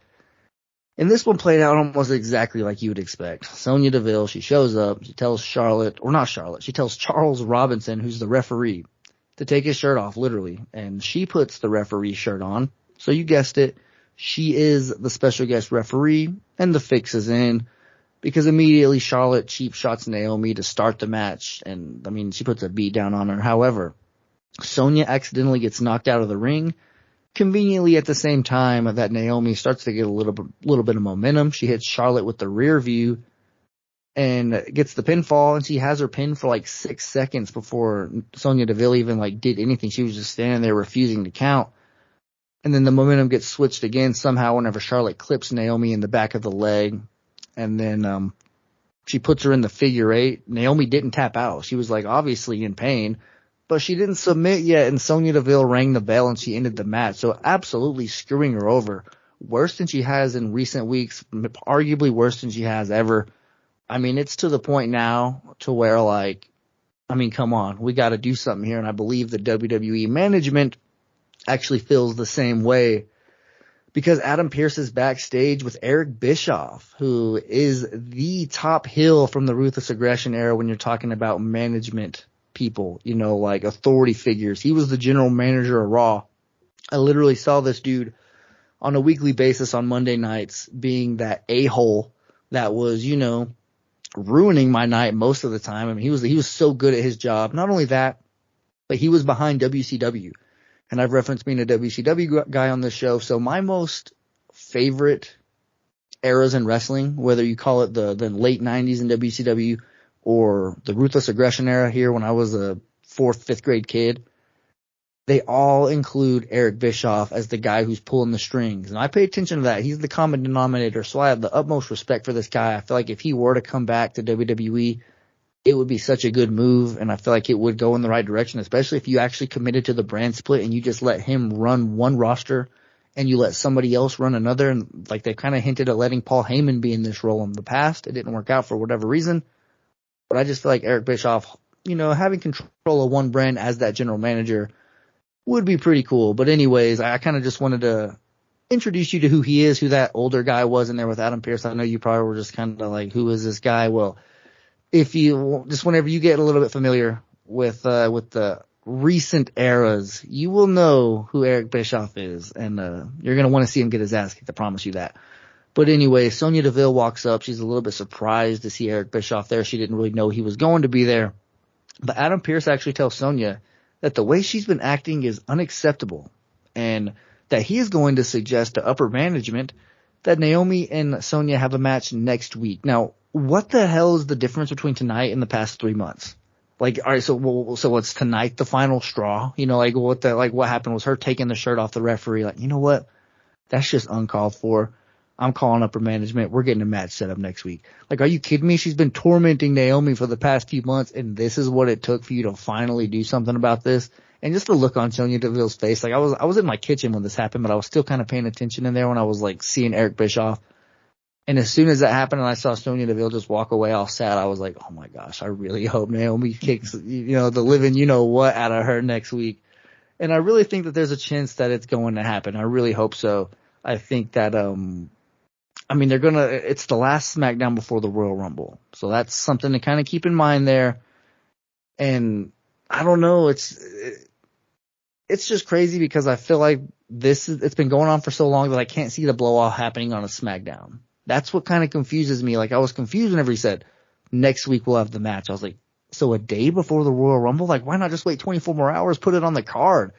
And this one played out almost exactly like you would expect. Sonya Deville, she shows up, she tells she tells Charles Robinson, who's the referee, to take his shirt off, literally. And she puts the referee shirt on. So you guessed it, she is the special guest referee, and the fix is in. Because immediately Charlotte cheap shots Naomi to start the match. And, I mean, she puts a beat down on her. However, Sonya accidentally gets knocked out of the ring. Conveniently at the same time that Naomi starts to get a little bit of momentum. She hits Charlotte with the rear view and gets the pinfall, and she has her pin for like 6 seconds before Sonya Deville even like did anything. She was just standing there refusing to count. And then the momentum gets switched again somehow whenever Charlotte clips Naomi in the back of the leg. And then she puts her in the figure eight. Naomi didn't tap out. She was like obviously in pain, but she didn't submit yet, and Sonya Deville rang the bell and she ended the match. So absolutely screwing her over. Worse than she has in recent weeks, arguably worse than she has ever. I mean, it's to the point now to where like, I mean, come on, we got to do something here. And I believe the WWE management actually feels the same way, because Adam Pearce is backstage with Eric Bischoff, who is the top heel from the Ruthless Aggression era when you're talking about management people, you know, like authority figures. He was the general manager of Raw. I literally saw this dude on a weekly basis on Monday nights being that a-hole that was, you know, ruining my night most of the time. I mean, he was so good at his job. Not only that, but he was behind WCW. And I've referenced being a WCW guy on this show. So my most favorite eras in wrestling, whether you call it the late 90s in WCW or the Ruthless Aggression era here when I was a 4th, 5th grade kid, they all include Eric Bischoff as the guy who's pulling the strings. And I pay attention to that. He's the common denominator. So I have the utmost respect for this guy. I feel like if he were to come back to WWE, it would be such a good move, and I feel like it would go in the right direction, especially if you actually committed to the brand split and you just let him run one roster and you let somebody else run another. And like they kind of hinted at letting Paul Heyman be in this role in the past. It didn't work out for whatever reason. But I just feel like Eric Bischoff, you know, having control of one brand as that general manager would be pretty cool. But anyways, I kind of just wanted to introduce you to who he is, who that older guy was in there with Adam Pearce. I know you probably were just kind of like, who is this guy? Well, if you just whenever you get a little bit familiar with the recent eras, you will know who Eric Bischoff is, and you're gonna want to see him get his ass kicked. I promise you that. But anyway, Sonya Deville walks up. She's a little bit surprised to see Eric Bischoff there. She didn't really know he was going to be there. But Adam Pearce actually tells Sonya that the way she's been acting is unacceptable, and that he is going to suggest to upper management that Naomi and Sonya have a match next week. Now, what the hell is the difference between tonight and the past 3 months? Like, all right, so what's tonight the final straw? You know, like what happened was her taking the shirt off the referee. Like, you know what? That's just uncalled for. I'm calling upper management. We're getting a match set up next week. Like, are you kidding me? She's been tormenting Naomi for the past few months, and this is what it took for you to finally do something about this. And just the look on Sonya Deville's face, like I was in my kitchen when this happened, but I was still kind of paying attention in there when I was like seeing Eric Bischoff. And as soon as that happened and I saw Sonya Deville just walk away all sad, I was like, oh my gosh, I really hope Naomi kicks, you know, the living you know what out of her next week. And I really think that there's a chance that it's going to happen. I really hope so. I think that, I mean, it's the last SmackDown before the Royal Rumble. So that's something to kind of keep in mind there. And I don't know, it's just crazy because I feel like it's been going on for so long that I can't see the blow off happening on a SmackDown. That's what kind of confuses me. Like, I was confused whenever he said, next week we'll have the match. I was like, so a day before the Royal Rumble? Like, why not just wait 24 more hours, put it on the card?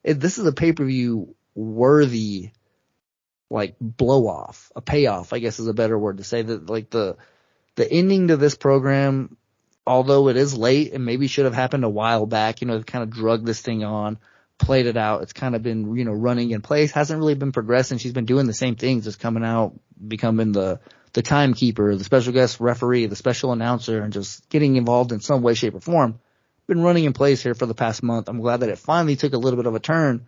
This is a pay-per-view worthy, like, blow-off, a payoff, I guess is a better word to say. That, like, the ending to this program, although it is late and maybe should have happened a while back, you know, they kind of drug this thing on, played it out. It's kind of been, you know, running in place, hasn't really been progressing. She's been doing the same things, just coming out, becoming the timekeeper, the special guest referee, the special announcer, and just getting involved in some way, shape, or form. Been running in place here for the past month. I'm glad that it finally took a little bit of a turn,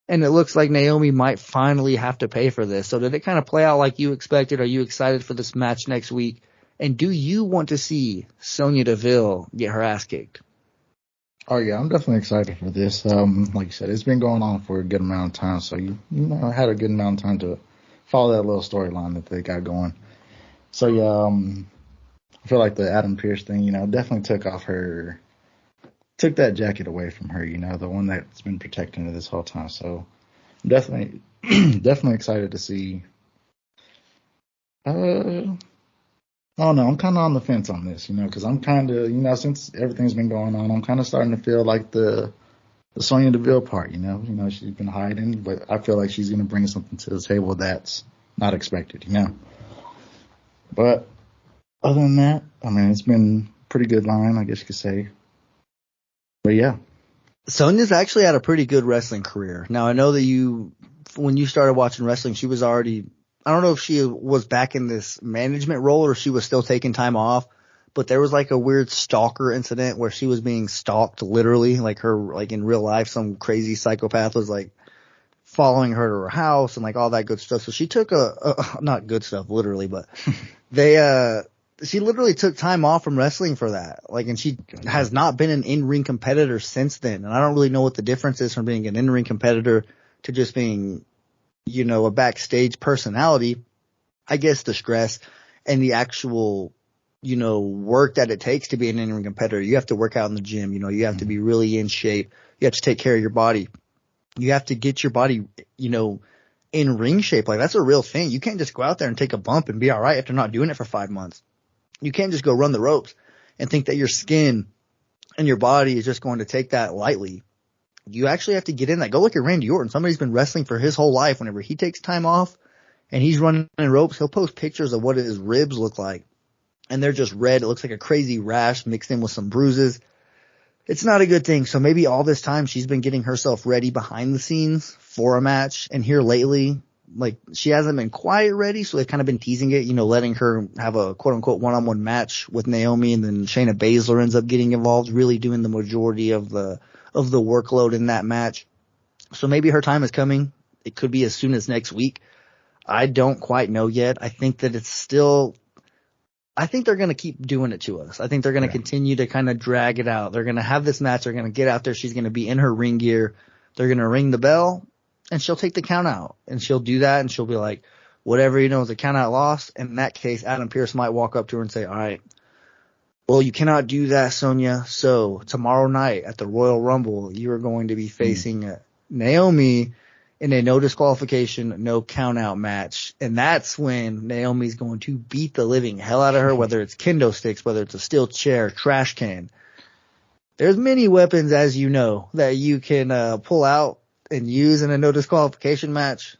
and it looks like Naomi might finally have to pay for this. So did it kind of play out like you expected? Are you excited for this match next week? And do you want to see Sonya Deville get her ass kicked? Oh yeah, I'm definitely excited for this. Like you said, it's been going on for a good amount of time, so you know, I had a good amount of time to follow that little storyline that they got going. So yeah, I feel like the Adam Pearce thing, definitely took that jacket away from her, the one that's been protecting her this whole time. So I'm definitely, definitely excited to see. I don't know. I'm kind of on the fence on this, because I'm kind of, since everything's been going on, I'm kind of starting to feel like the Sonya Deville part, she's been hiding, but I feel like she's going to bring something to the table that's not expected, But other than that, I mean, it's been a pretty good line, I guess you could say. But yeah. Sonya's actually had a pretty good wrestling career. Now, I know that when you started watching wrestling, she was already, I don't know if she was back in this management role or she was still taking time off, but there was like a weird stalker incident where she was being stalked literally, like in real life, some crazy psychopath was like following her to her house and like all that good stuff. So she took not good stuff literally, but she literally took time off from wrestling for that. Like, and she has not been an in-ring competitor since then. And I don't really know what the difference is from being an in-ring competitor to just being, a backstage personality. I guess the stress and the actual, work that it takes to be an in-ring competitor. You have to work out in the gym. You have to be really in shape. You have to take care of your body. You have to get your body, in ring shape. Like, that's a real thing. You can't just go out there and take a bump and be all right after not doing it for 5 months. You can't just go run the ropes and think that your skin and your body is just going to take that lightly. You actually have to get in that. Go look at Randy Orton. Somebody's been wrestling for his whole life. Whenever he takes time off and he's running ropes, he'll post pictures of what his ribs look like. And they're just red. It looks like a crazy rash mixed in with some bruises. It's not a good thing. So maybe all this time she's been getting herself ready behind the scenes for a match. And here lately, like, she hasn't been quite ready. So they've kind of been teasing it, letting her have a quote unquote one-on-one match with Naomi. And then Shayna Baszler ends up getting involved, really doing the majority of the workload in that match. So maybe her time is coming. It could be as soon as next week. I don't quite know yet. I think that I think they're going to keep doing it to us. I think they're going to continue to kind of drag it out. They're going to have this match. They're going to get out there. She's going to be in her ring gear. They're going to ring the bell and she'll take the count out and she'll do that. And she'll be like, whatever, is a count out loss. In that case, Adam Pearce might walk up to her and say, all right, well, you cannot do that, Sonya. So tomorrow night at the Royal Rumble, you are going to be facing Naomi in a no disqualification, no count out match. And that's when Naomi's going to beat the living hell out of her, whether it's kendo sticks, whether it's a steel chair, trash can. There's many weapons, as you know, that you can pull out and use in a no disqualification match.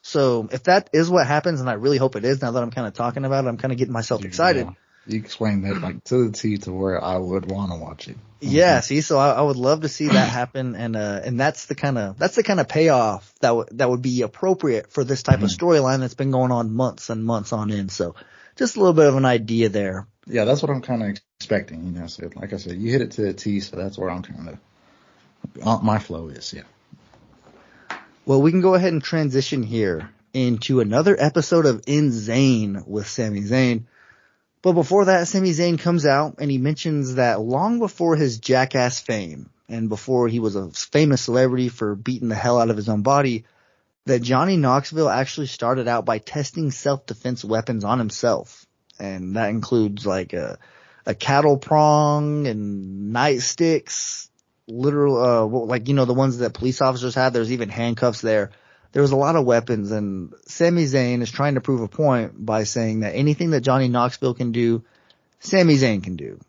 So if that is what happens, and I really hope it is, now that I'm kind of talking about it, I'm kind of getting myself excited. You explained that like to the T to where I would want to watch it. Yeah, see, so I would love to see that happen, and that's the kind of payoff that would be appropriate for this type of storyline that's been going on months and months on end. So just a little bit of an idea there. Yeah, that's what I'm kind of expecting. So like I said, you hit it to the T, so that's where I'm kind of my flow is. Yeah. Well, we can go ahead and transition here into another episode of Insane with Sami Zayn. But before that, Sami Zayn comes out and he mentions that long before his jackass fame and before he was a famous celebrity for beating the hell out of his own body, that Johnny Knoxville actually started out by testing self-defense weapons on himself. And that includes like a cattle prong and nightsticks, literal, the ones that police officers have. There's even handcuffs there. There was a lot of weapons, and Sami Zayn is trying to prove a point by saying that anything that Johnny Knoxville can do, Sami Zayn can do.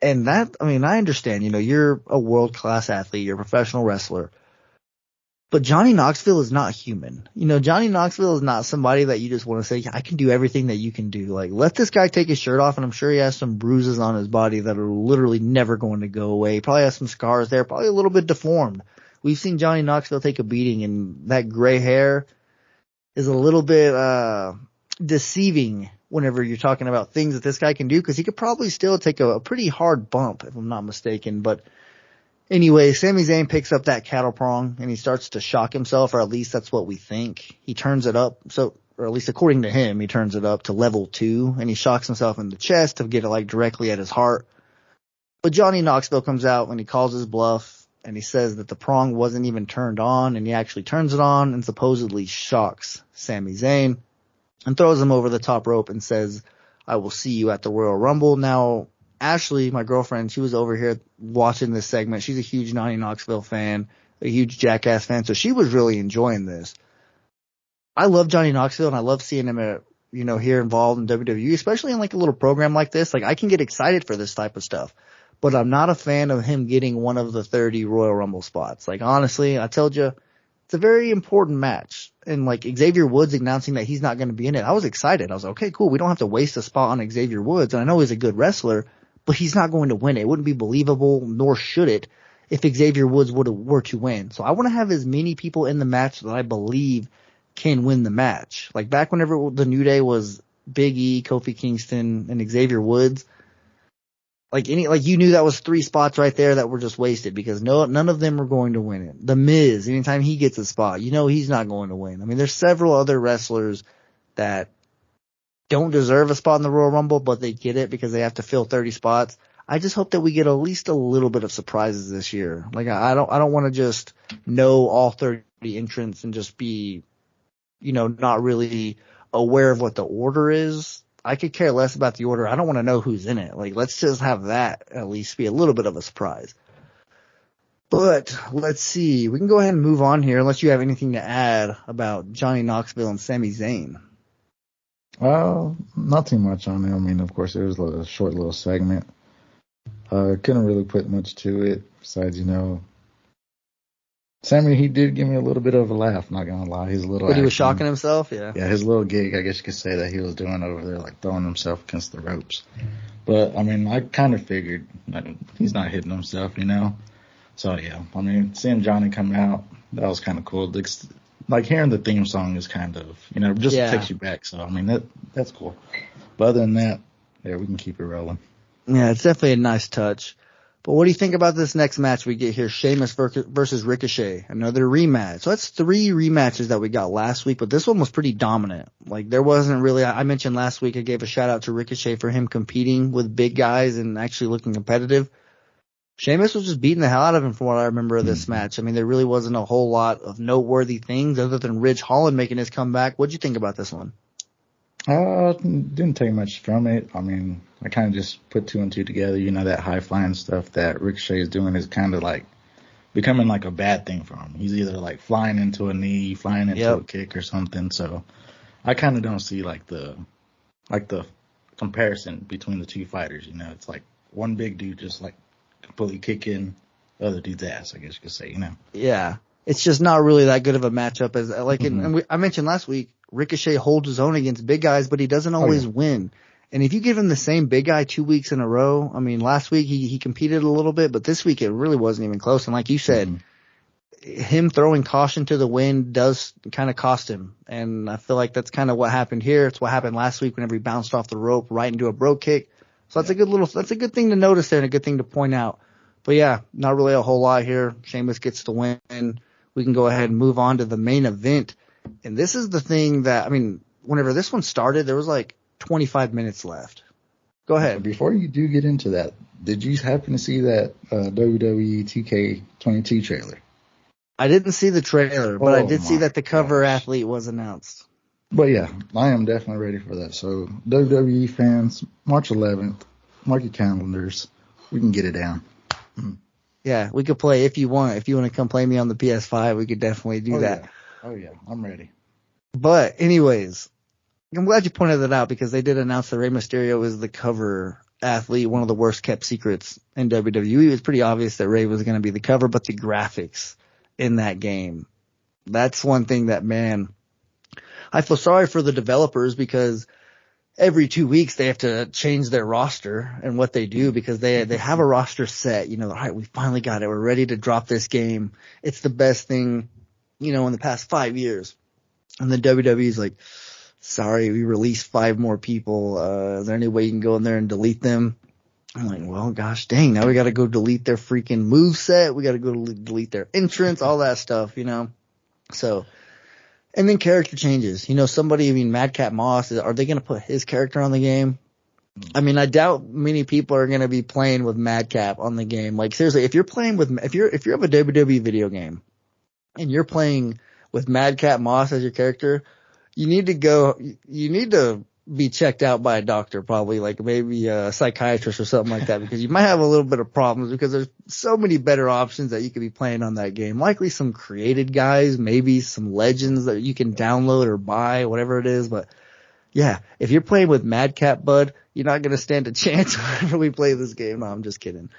And that, I understand, you're a world-class athlete, you're a professional wrestler. But Johnny Knoxville is not human. Johnny Knoxville is not somebody that you just want to say, I can do everything that you can do. Like, let this guy take his shirt off, and I'm sure he has some bruises on his body that are literally never going to go away. He probably has some scars there, probably a little bit deformed. We've seen Johnny Knoxville take a beating, and that gray hair is a little bit deceiving whenever you're talking about things that this guy can do, because he could probably still take a pretty hard bump, if I'm not mistaken. But anyway, Sami Zayn picks up that cattle prong, and he starts to shock himself, or at least that's what we think. He turns it up, or at least according to him, he turns it up to level 2, and he shocks himself in the chest to get it directly at his heart. But Johnny Knoxville comes out and he calls his bluff. And he says that the prong wasn't even turned on, and he actually turns it on and supposedly shocks Sami Zayn. and throws him over the top rope and says, "I will see you at the Royal Rumble." Now, Ashley, my girlfriend, she was over here watching this segment. She's a huge Knoxville fan, a huge Jackass fan, so she was really enjoying this. I love Johnny Knoxville, and I love seeing him at, here involved in WWE, especially in like a little program like this. Like, I can get excited for this type of stuff, but I'm not a fan of him getting one of the 30 Royal Rumble spots. Like, honestly, I told you, it's a very important match. And like Xavier Woods announcing that he's not going to be in it, I was excited. I was like, okay, cool. We don't have to waste a spot on Xavier Woods. And I know he's a good wrestler, but he's not going to win it. It wouldn't be believable, nor should it, if Xavier Woods were to win. So I want to have as many people in the match that I believe can win the match. Like back whenever the New Day was Big E, Kofi Kingston, and Xavier Woods, you knew that was 3 spots right there that were just wasted because none of them were going to win it. The Miz, anytime he gets a spot, he's not going to win. I mean, there's several other wrestlers that don't deserve a spot in the Royal Rumble, but they get it because they have to fill 30 spots. I just hope that we get at least a little bit of surprises this year. Like, I don't want to just know all 30 entrants and just be, not really aware of what the order is. I could care less about the order. I don't want to know who's in it. Like, let's just have that at least be a little bit of a surprise. But let's see. We can go ahead and move on here unless you have anything to add about Johnny Knoxville and Sami Zayn. Not too much on it. I mean, of course, it was a short little segment. Couldn't really put much to it besides, Sami, he did give me a little bit of a laugh, not gonna lie. His little But he was shocking himself, yeah. Yeah, his little gig, I guess you could say, that he was doing over there, like throwing himself against the ropes. But, I mean, I kind of figured he's not hitting himself, So, yeah, I mean, seeing Johnny come out, that was kind of cool. Like, hearing the theme song is kind of, just takes you back. So, I mean, that's cool. But other than that, yeah, we can keep it rolling. Yeah, it's definitely a nice touch. But what do you think about this next match we get here? Sheamus versus Ricochet, another rematch. So that's 3 rematches that we got last week, but this one was pretty dominant. Like, there wasn't really, I mentioned last week, I gave a shout out to Ricochet for him competing with big guys and actually looking competitive. Sheamus was just beating the hell out of him from what I remember of this match. I mean, there really wasn't a whole lot of noteworthy things other than Ridge Holland making his comeback. What'd you think about this one? Didn't take much from it. I mean, I kind of just put 2 and 2 together. That high-flying stuff that Ricochet is doing is kind of like becoming like a bad thing for him. He's either like flying into a knee, flying into a kick or something. So I kind of don't see like the comparison between the 2 fighters. It's like one big dude just like completely kicking the other dude's ass, I guess you could say, Yeah. It's just not really that good of a matchup as like, I mentioned last week, Ricochet holds his own against big guys, but he doesn't always win. And if you give him the same big guy 2 weeks in a row, I mean, last week he competed a little bit, but this week it really wasn't even close. And like you said, him throwing caution to the wind does kind of cost him. And I feel like that's kind of what happened here. It's what happened last week whenever he bounced off the rope right into a brogue kick. So that's a good thing to notice there and a good thing to point out. But yeah, not really a whole lot here. Sheamus gets the win. We can go ahead and move on to the main event. And this is the thing that, I mean, whenever this one started, there was like 25 minutes left. Go ahead. Before you do get into that, did you happen to see that WWE 2K22 trailer? I didn't see the trailer, but I did see that the cover athlete was announced. But yeah, I am definitely ready for that. So WWE fans, March 11th, mark your calendars. We can get it down. Yeah, we could play if you want. If you want to come play me on the PS5, we could definitely do that. Yeah. Oh yeah, I'm ready. But anyways, I'm glad you pointed that out because they did announce that Rey Mysterio is the cover athlete, one of the worst kept secrets in WWE. It was pretty obvious that Rey was going to be the cover, but the graphics in that game, that's one thing that, man, I feel sorry for the developers because every 2 weeks they have to change their roster and what they do because they have a roster set. All right, we finally got it. We're ready to drop this game. It's the best thing, in the past 5 years. And then WWE's like, sorry, we released 5 more people. Is there any way you can go in there and delete them? I'm like, well, gosh dang, now we got to go delete their freaking moveset. We got to go delete their entrance, all that stuff, So, and then character changes. Madcap Moss, are they going to put his character on the game? I mean, I doubt many people are going to be playing with Madcap on the game. Like, seriously, if you have a WWE video game and you're playing with Madcap Moss as your character, you need to be checked out by a doctor, probably, like maybe a psychiatrist or something like that, because you might have a little bit of problems, because there's so many better options that you could be playing on that game. Likely some created guys, maybe some legends that you can download or buy, whatever it is. But yeah, if you're playing with Madcap, bud, you're not going to stand a chance whenever we play this game. No, I'm just kidding.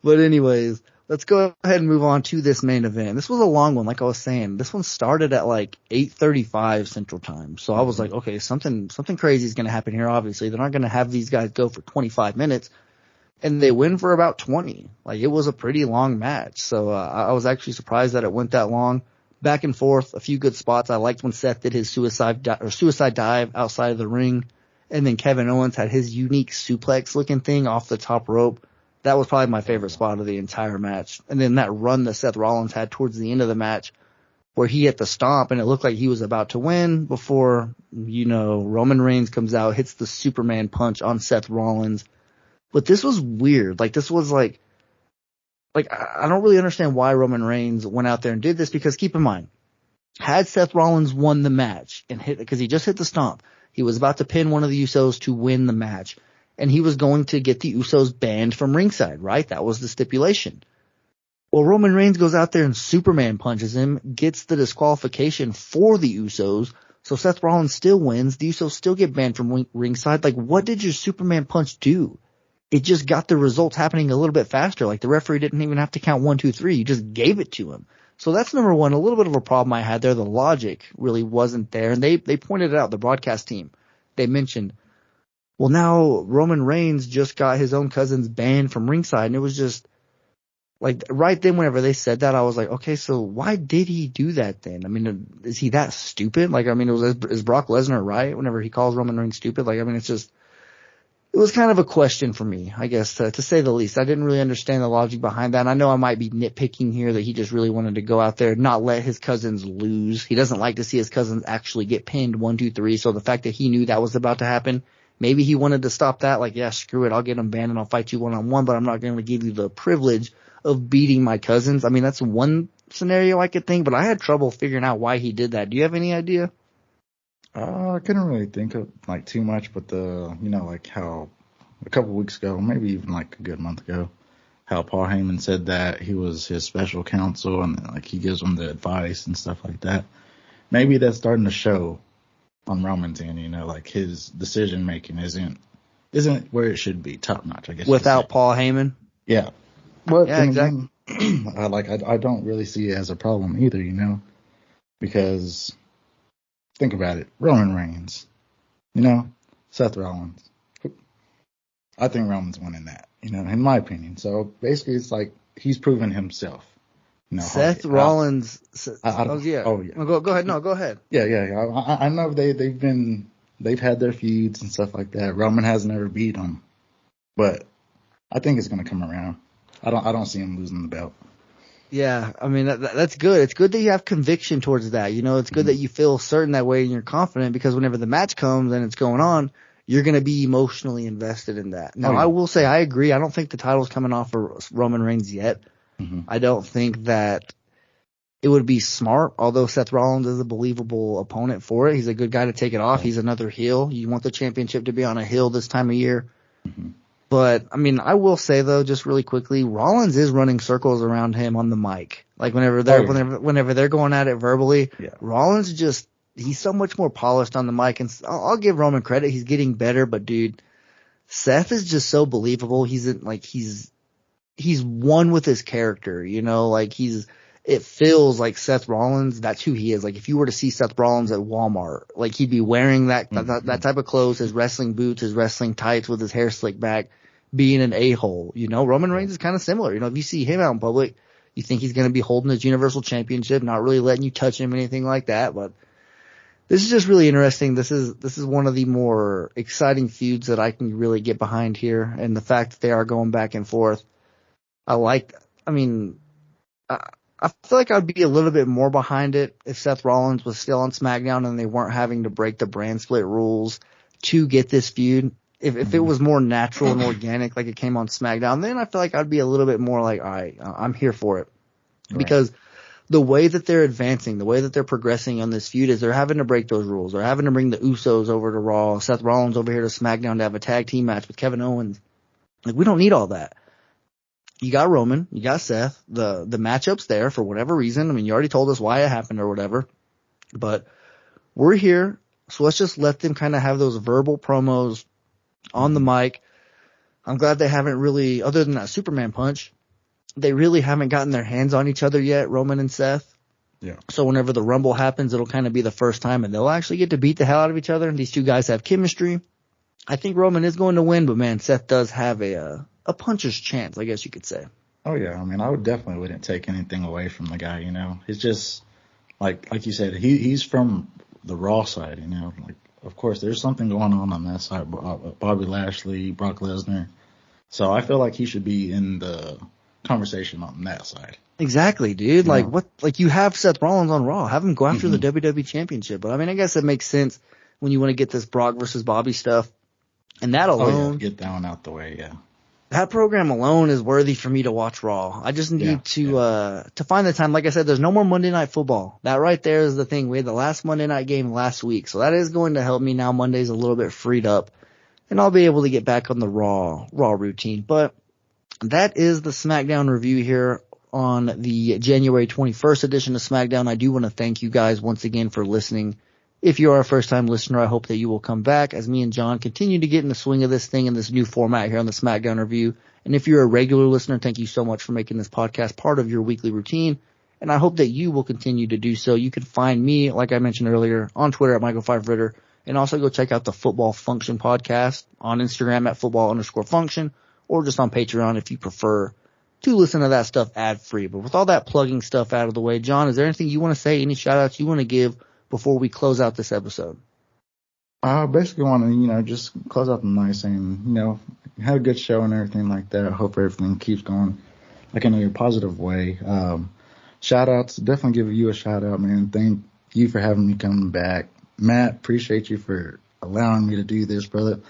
But anyways, let's go ahead and move on to this main event. This was a long one, like I was saying. This one started at like 8:35 Central Time. So I was like, okay, something crazy is going to happen here, obviously. They're not going to have these guys go for 25 minutes. And they win for about 20. Like, it was a pretty long match. So I was actually surprised that it went that long. Back and forth, a few good spots. I liked when Seth did his suicide dive outside of the ring. And then Kevin Owens had his unique suplex looking thing off the top rope. That was probably my favorite spot of the entire match. And then that run that Seth Rollins had towards the end of the match, where he hit the stomp and it looked like he was about to win before, Roman Reigns comes out, hits the Superman punch on Seth Rollins. But this was weird. Like, this was like I don't really understand why Roman Reigns went out there and did this, because keep in mind, had Seth Rollins won the match and because he just hit the stomp, he was about to pin one of the Usos to win the match. And he was going to get the Usos banned from ringside, right? That was the stipulation. Well, Roman Reigns goes out there and Superman punches him, gets the disqualification for the Usos. So Seth Rollins still wins. The Usos still get banned from ringside. Like, what did your Superman punch do? It just got the results happening a little bit faster. Like, the referee didn't even have to count 1, 2, 3. You just gave it to him. So that's number one. A little bit of a problem I had there. The logic really wasn't there. And they pointed it out, the broadcast team. They mentioned, well, now Roman Reigns just got his own cousins banned from ringside. And it was just like right then, whenever they said that, I was like, okay, so why did he do that then? I mean, is he that stupid? Like, I mean, is Brock Lesnar right whenever he calls Roman Reigns stupid? Like, I mean, it was kind of a question for me, I guess, to say the least. I didn't really understand the logic behind that. And I know I might be nitpicking here that he just really wanted to go out there and not let his cousins lose. He doesn't like to see his cousins actually get pinned 1, 2, 3. So the fact that he knew that was about to happen, maybe he wanted to stop that. Like, yeah, screw it. I'll get him banned and I'll fight you one-on-one, but I'm not going to give you the privilege of beating my cousins. I mean, that's one scenario I could think, but I had trouble figuring out why he did that. Do you have any idea? I couldn't really think of like too much, but like how a couple weeks ago, maybe even like a good month ago, how Paul Heyman said that he was his special counsel and like he gives him the advice and stuff like that. Maybe that's starting to show on Roman's end, like his decision making isn't where it should be, top notch, I guess. Without Paul Heyman? Yeah. But yeah, exactly. I don't really see it as a problem either, because think about it. Roman Reigns, Seth Rollins. I think Roman's winning that, in my opinion. So basically it's like he's proven himself. Seth Rollins. Oh yeah. Well, go ahead. No, go ahead. Yeah. I know they've had their feuds and stuff like that. Roman hasn't ever beat him, but I think it's going to come around. I don't see him losing the belt. Yeah, I mean that's good. It's good that you have conviction towards that. It's good that you feel certain that way and you're confident, because whenever the match comes and it's going on, you're going to be emotionally invested in that. Now, I will say I agree. I don't think the title's coming off for Roman Reigns yet. Mm-hmm. I don't think that it would be smart, although Seth Rollins is a believable opponent for it. He's a good guy to take it off. He's another heel. You want the championship to be on a heel this time of year. Mm-hmm. But, I mean, I will say, though, just really quickly, Rollins is running circles around him on the mic. Like, whenever they're going at it verbally, Rollins he's so much more polished on the mic. And I'll give Roman credit. He's getting better. But, dude, Seth is just so believable. He's one with his character, like it feels like Seth Rollins, that's who he is. Like, if you were to see Seth Rollins at Walmart, like, he'd be wearing that type of clothes, his wrestling boots, his wrestling tights with his hair slicked back, being an a-hole, Roman Reigns is kind of similar. If you see him out in public, you think he's going to be holding his Universal Championship, not really letting you touch him, anything like that. But this is just really interesting. This is one of the more exciting feuds that I can really get behind here. And the fact that they are going back and forth, I feel like I'd be a little bit more behind it if Seth Rollins was still on SmackDown and they weren't having to break the brand split rules to get this feud. If it was more natural and organic like it came on SmackDown, then I feel like I'd be a little bit more like, all right, I'm here for it. Right. Because the way that they're advancing, the way that they're progressing on this feud is they're having to break those rules. They're having to bring the Usos over to Raw, Seth Rollins over here to SmackDown to have a tag team match with Kevin Owens. Like, we don't need all that. You got Roman, you got Seth, the matchup's there for whatever reason. I mean, you already told us why it happened or whatever, but we're here. So let's just let them kind of have those verbal promos on the mic. I'm glad they haven't really, other than that Superman punch, they really haven't gotten their hands on each other yet, Roman and Seth. Yeah. So whenever the Rumble happens, it'll kind of be the first time, and they'll actually get to beat the hell out of each other. And these two guys have chemistry. I think Roman is going to win, but man, Seth does have a puncher's chance, I guess you could say. Oh yeah, I mean, I definitely wouldn't take anything away from the guy. It's just like you said, he's from the Raw side. Like, of course, there's something going on that side. Bobby Lashley, Brock Lesnar. So I feel like he should be in the conversation on that side. Exactly, dude. Yeah. Like you have Seth Rollins on Raw. Have him go after the WWE Championship. But I mean, I guess it makes sense when you want to get this Brock versus Bobby stuff. And that alone, get that one out the way, yeah. That program alone is worthy for me to watch Raw. I just need to find the time. Like I said, there's no more Monday Night Football. That right there is the thing. We had the last Monday night game last week, so that is going to help me now. Monday's a little bit freed up, and I'll be able to get back on the Raw routine. But that is the SmackDown review here on the January 21st edition of SmackDown. I do want to thank you guys once again for listening. If you are a first-time listener, I hope that you will come back as me and John continue to get in the swing of this thing in this new format here on the SmackDown review. And if you're a regular listener, thank you so much for making this podcast part of your weekly routine. And I hope that you will continue to do so. You can find me, like I mentioned earlier, on Twitter at Michael5Ritter. And also go check out the Football Function podcast on Instagram at football_function, or just on Patreon if you prefer to listen to that stuff ad-free. But with all that plugging stuff out of the way, John, is there anything you want to say, any shout-outs you want to give before we close out this episode? I basically want to, just close out the night saying, had a good show and everything like that. I hope everything keeps going like in a positive way. Shout outs, definitely give you a shout out, man. Thank you for having me coming back. Matt, appreciate you for allowing me to do this, brother.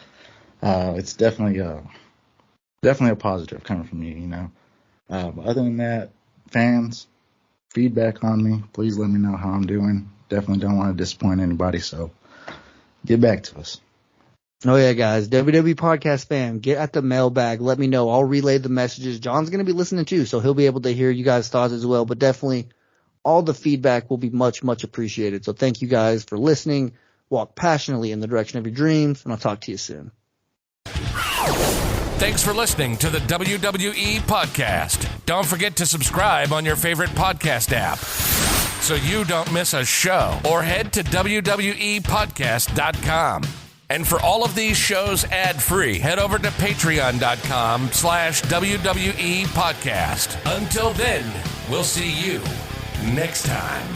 It's definitely a positive coming from you, But other than that, fans, feedback on me. Please let me know how I'm doing. Definitely don't want to disappoint anybody, so get back to us. Oh, yeah, guys. WWE Podcast fam, get at the mailbag. Let me know. I'll relay the messages. John's going to be listening, too, so he'll be able to hear you guys' thoughts as well. But definitely, all the feedback will be much, much appreciated. So thank you guys for listening. Walk passionately in the direction of your dreams, and I'll talk to you soon. Thanks for listening to the WWE Podcast. Don't forget to subscribe on your favorite podcast app so you don't miss a show, or head to WWEpodcast.com. And for all of these shows ad-free, head over to patreon.com/WWE Podcast. Until then, we'll see you next time.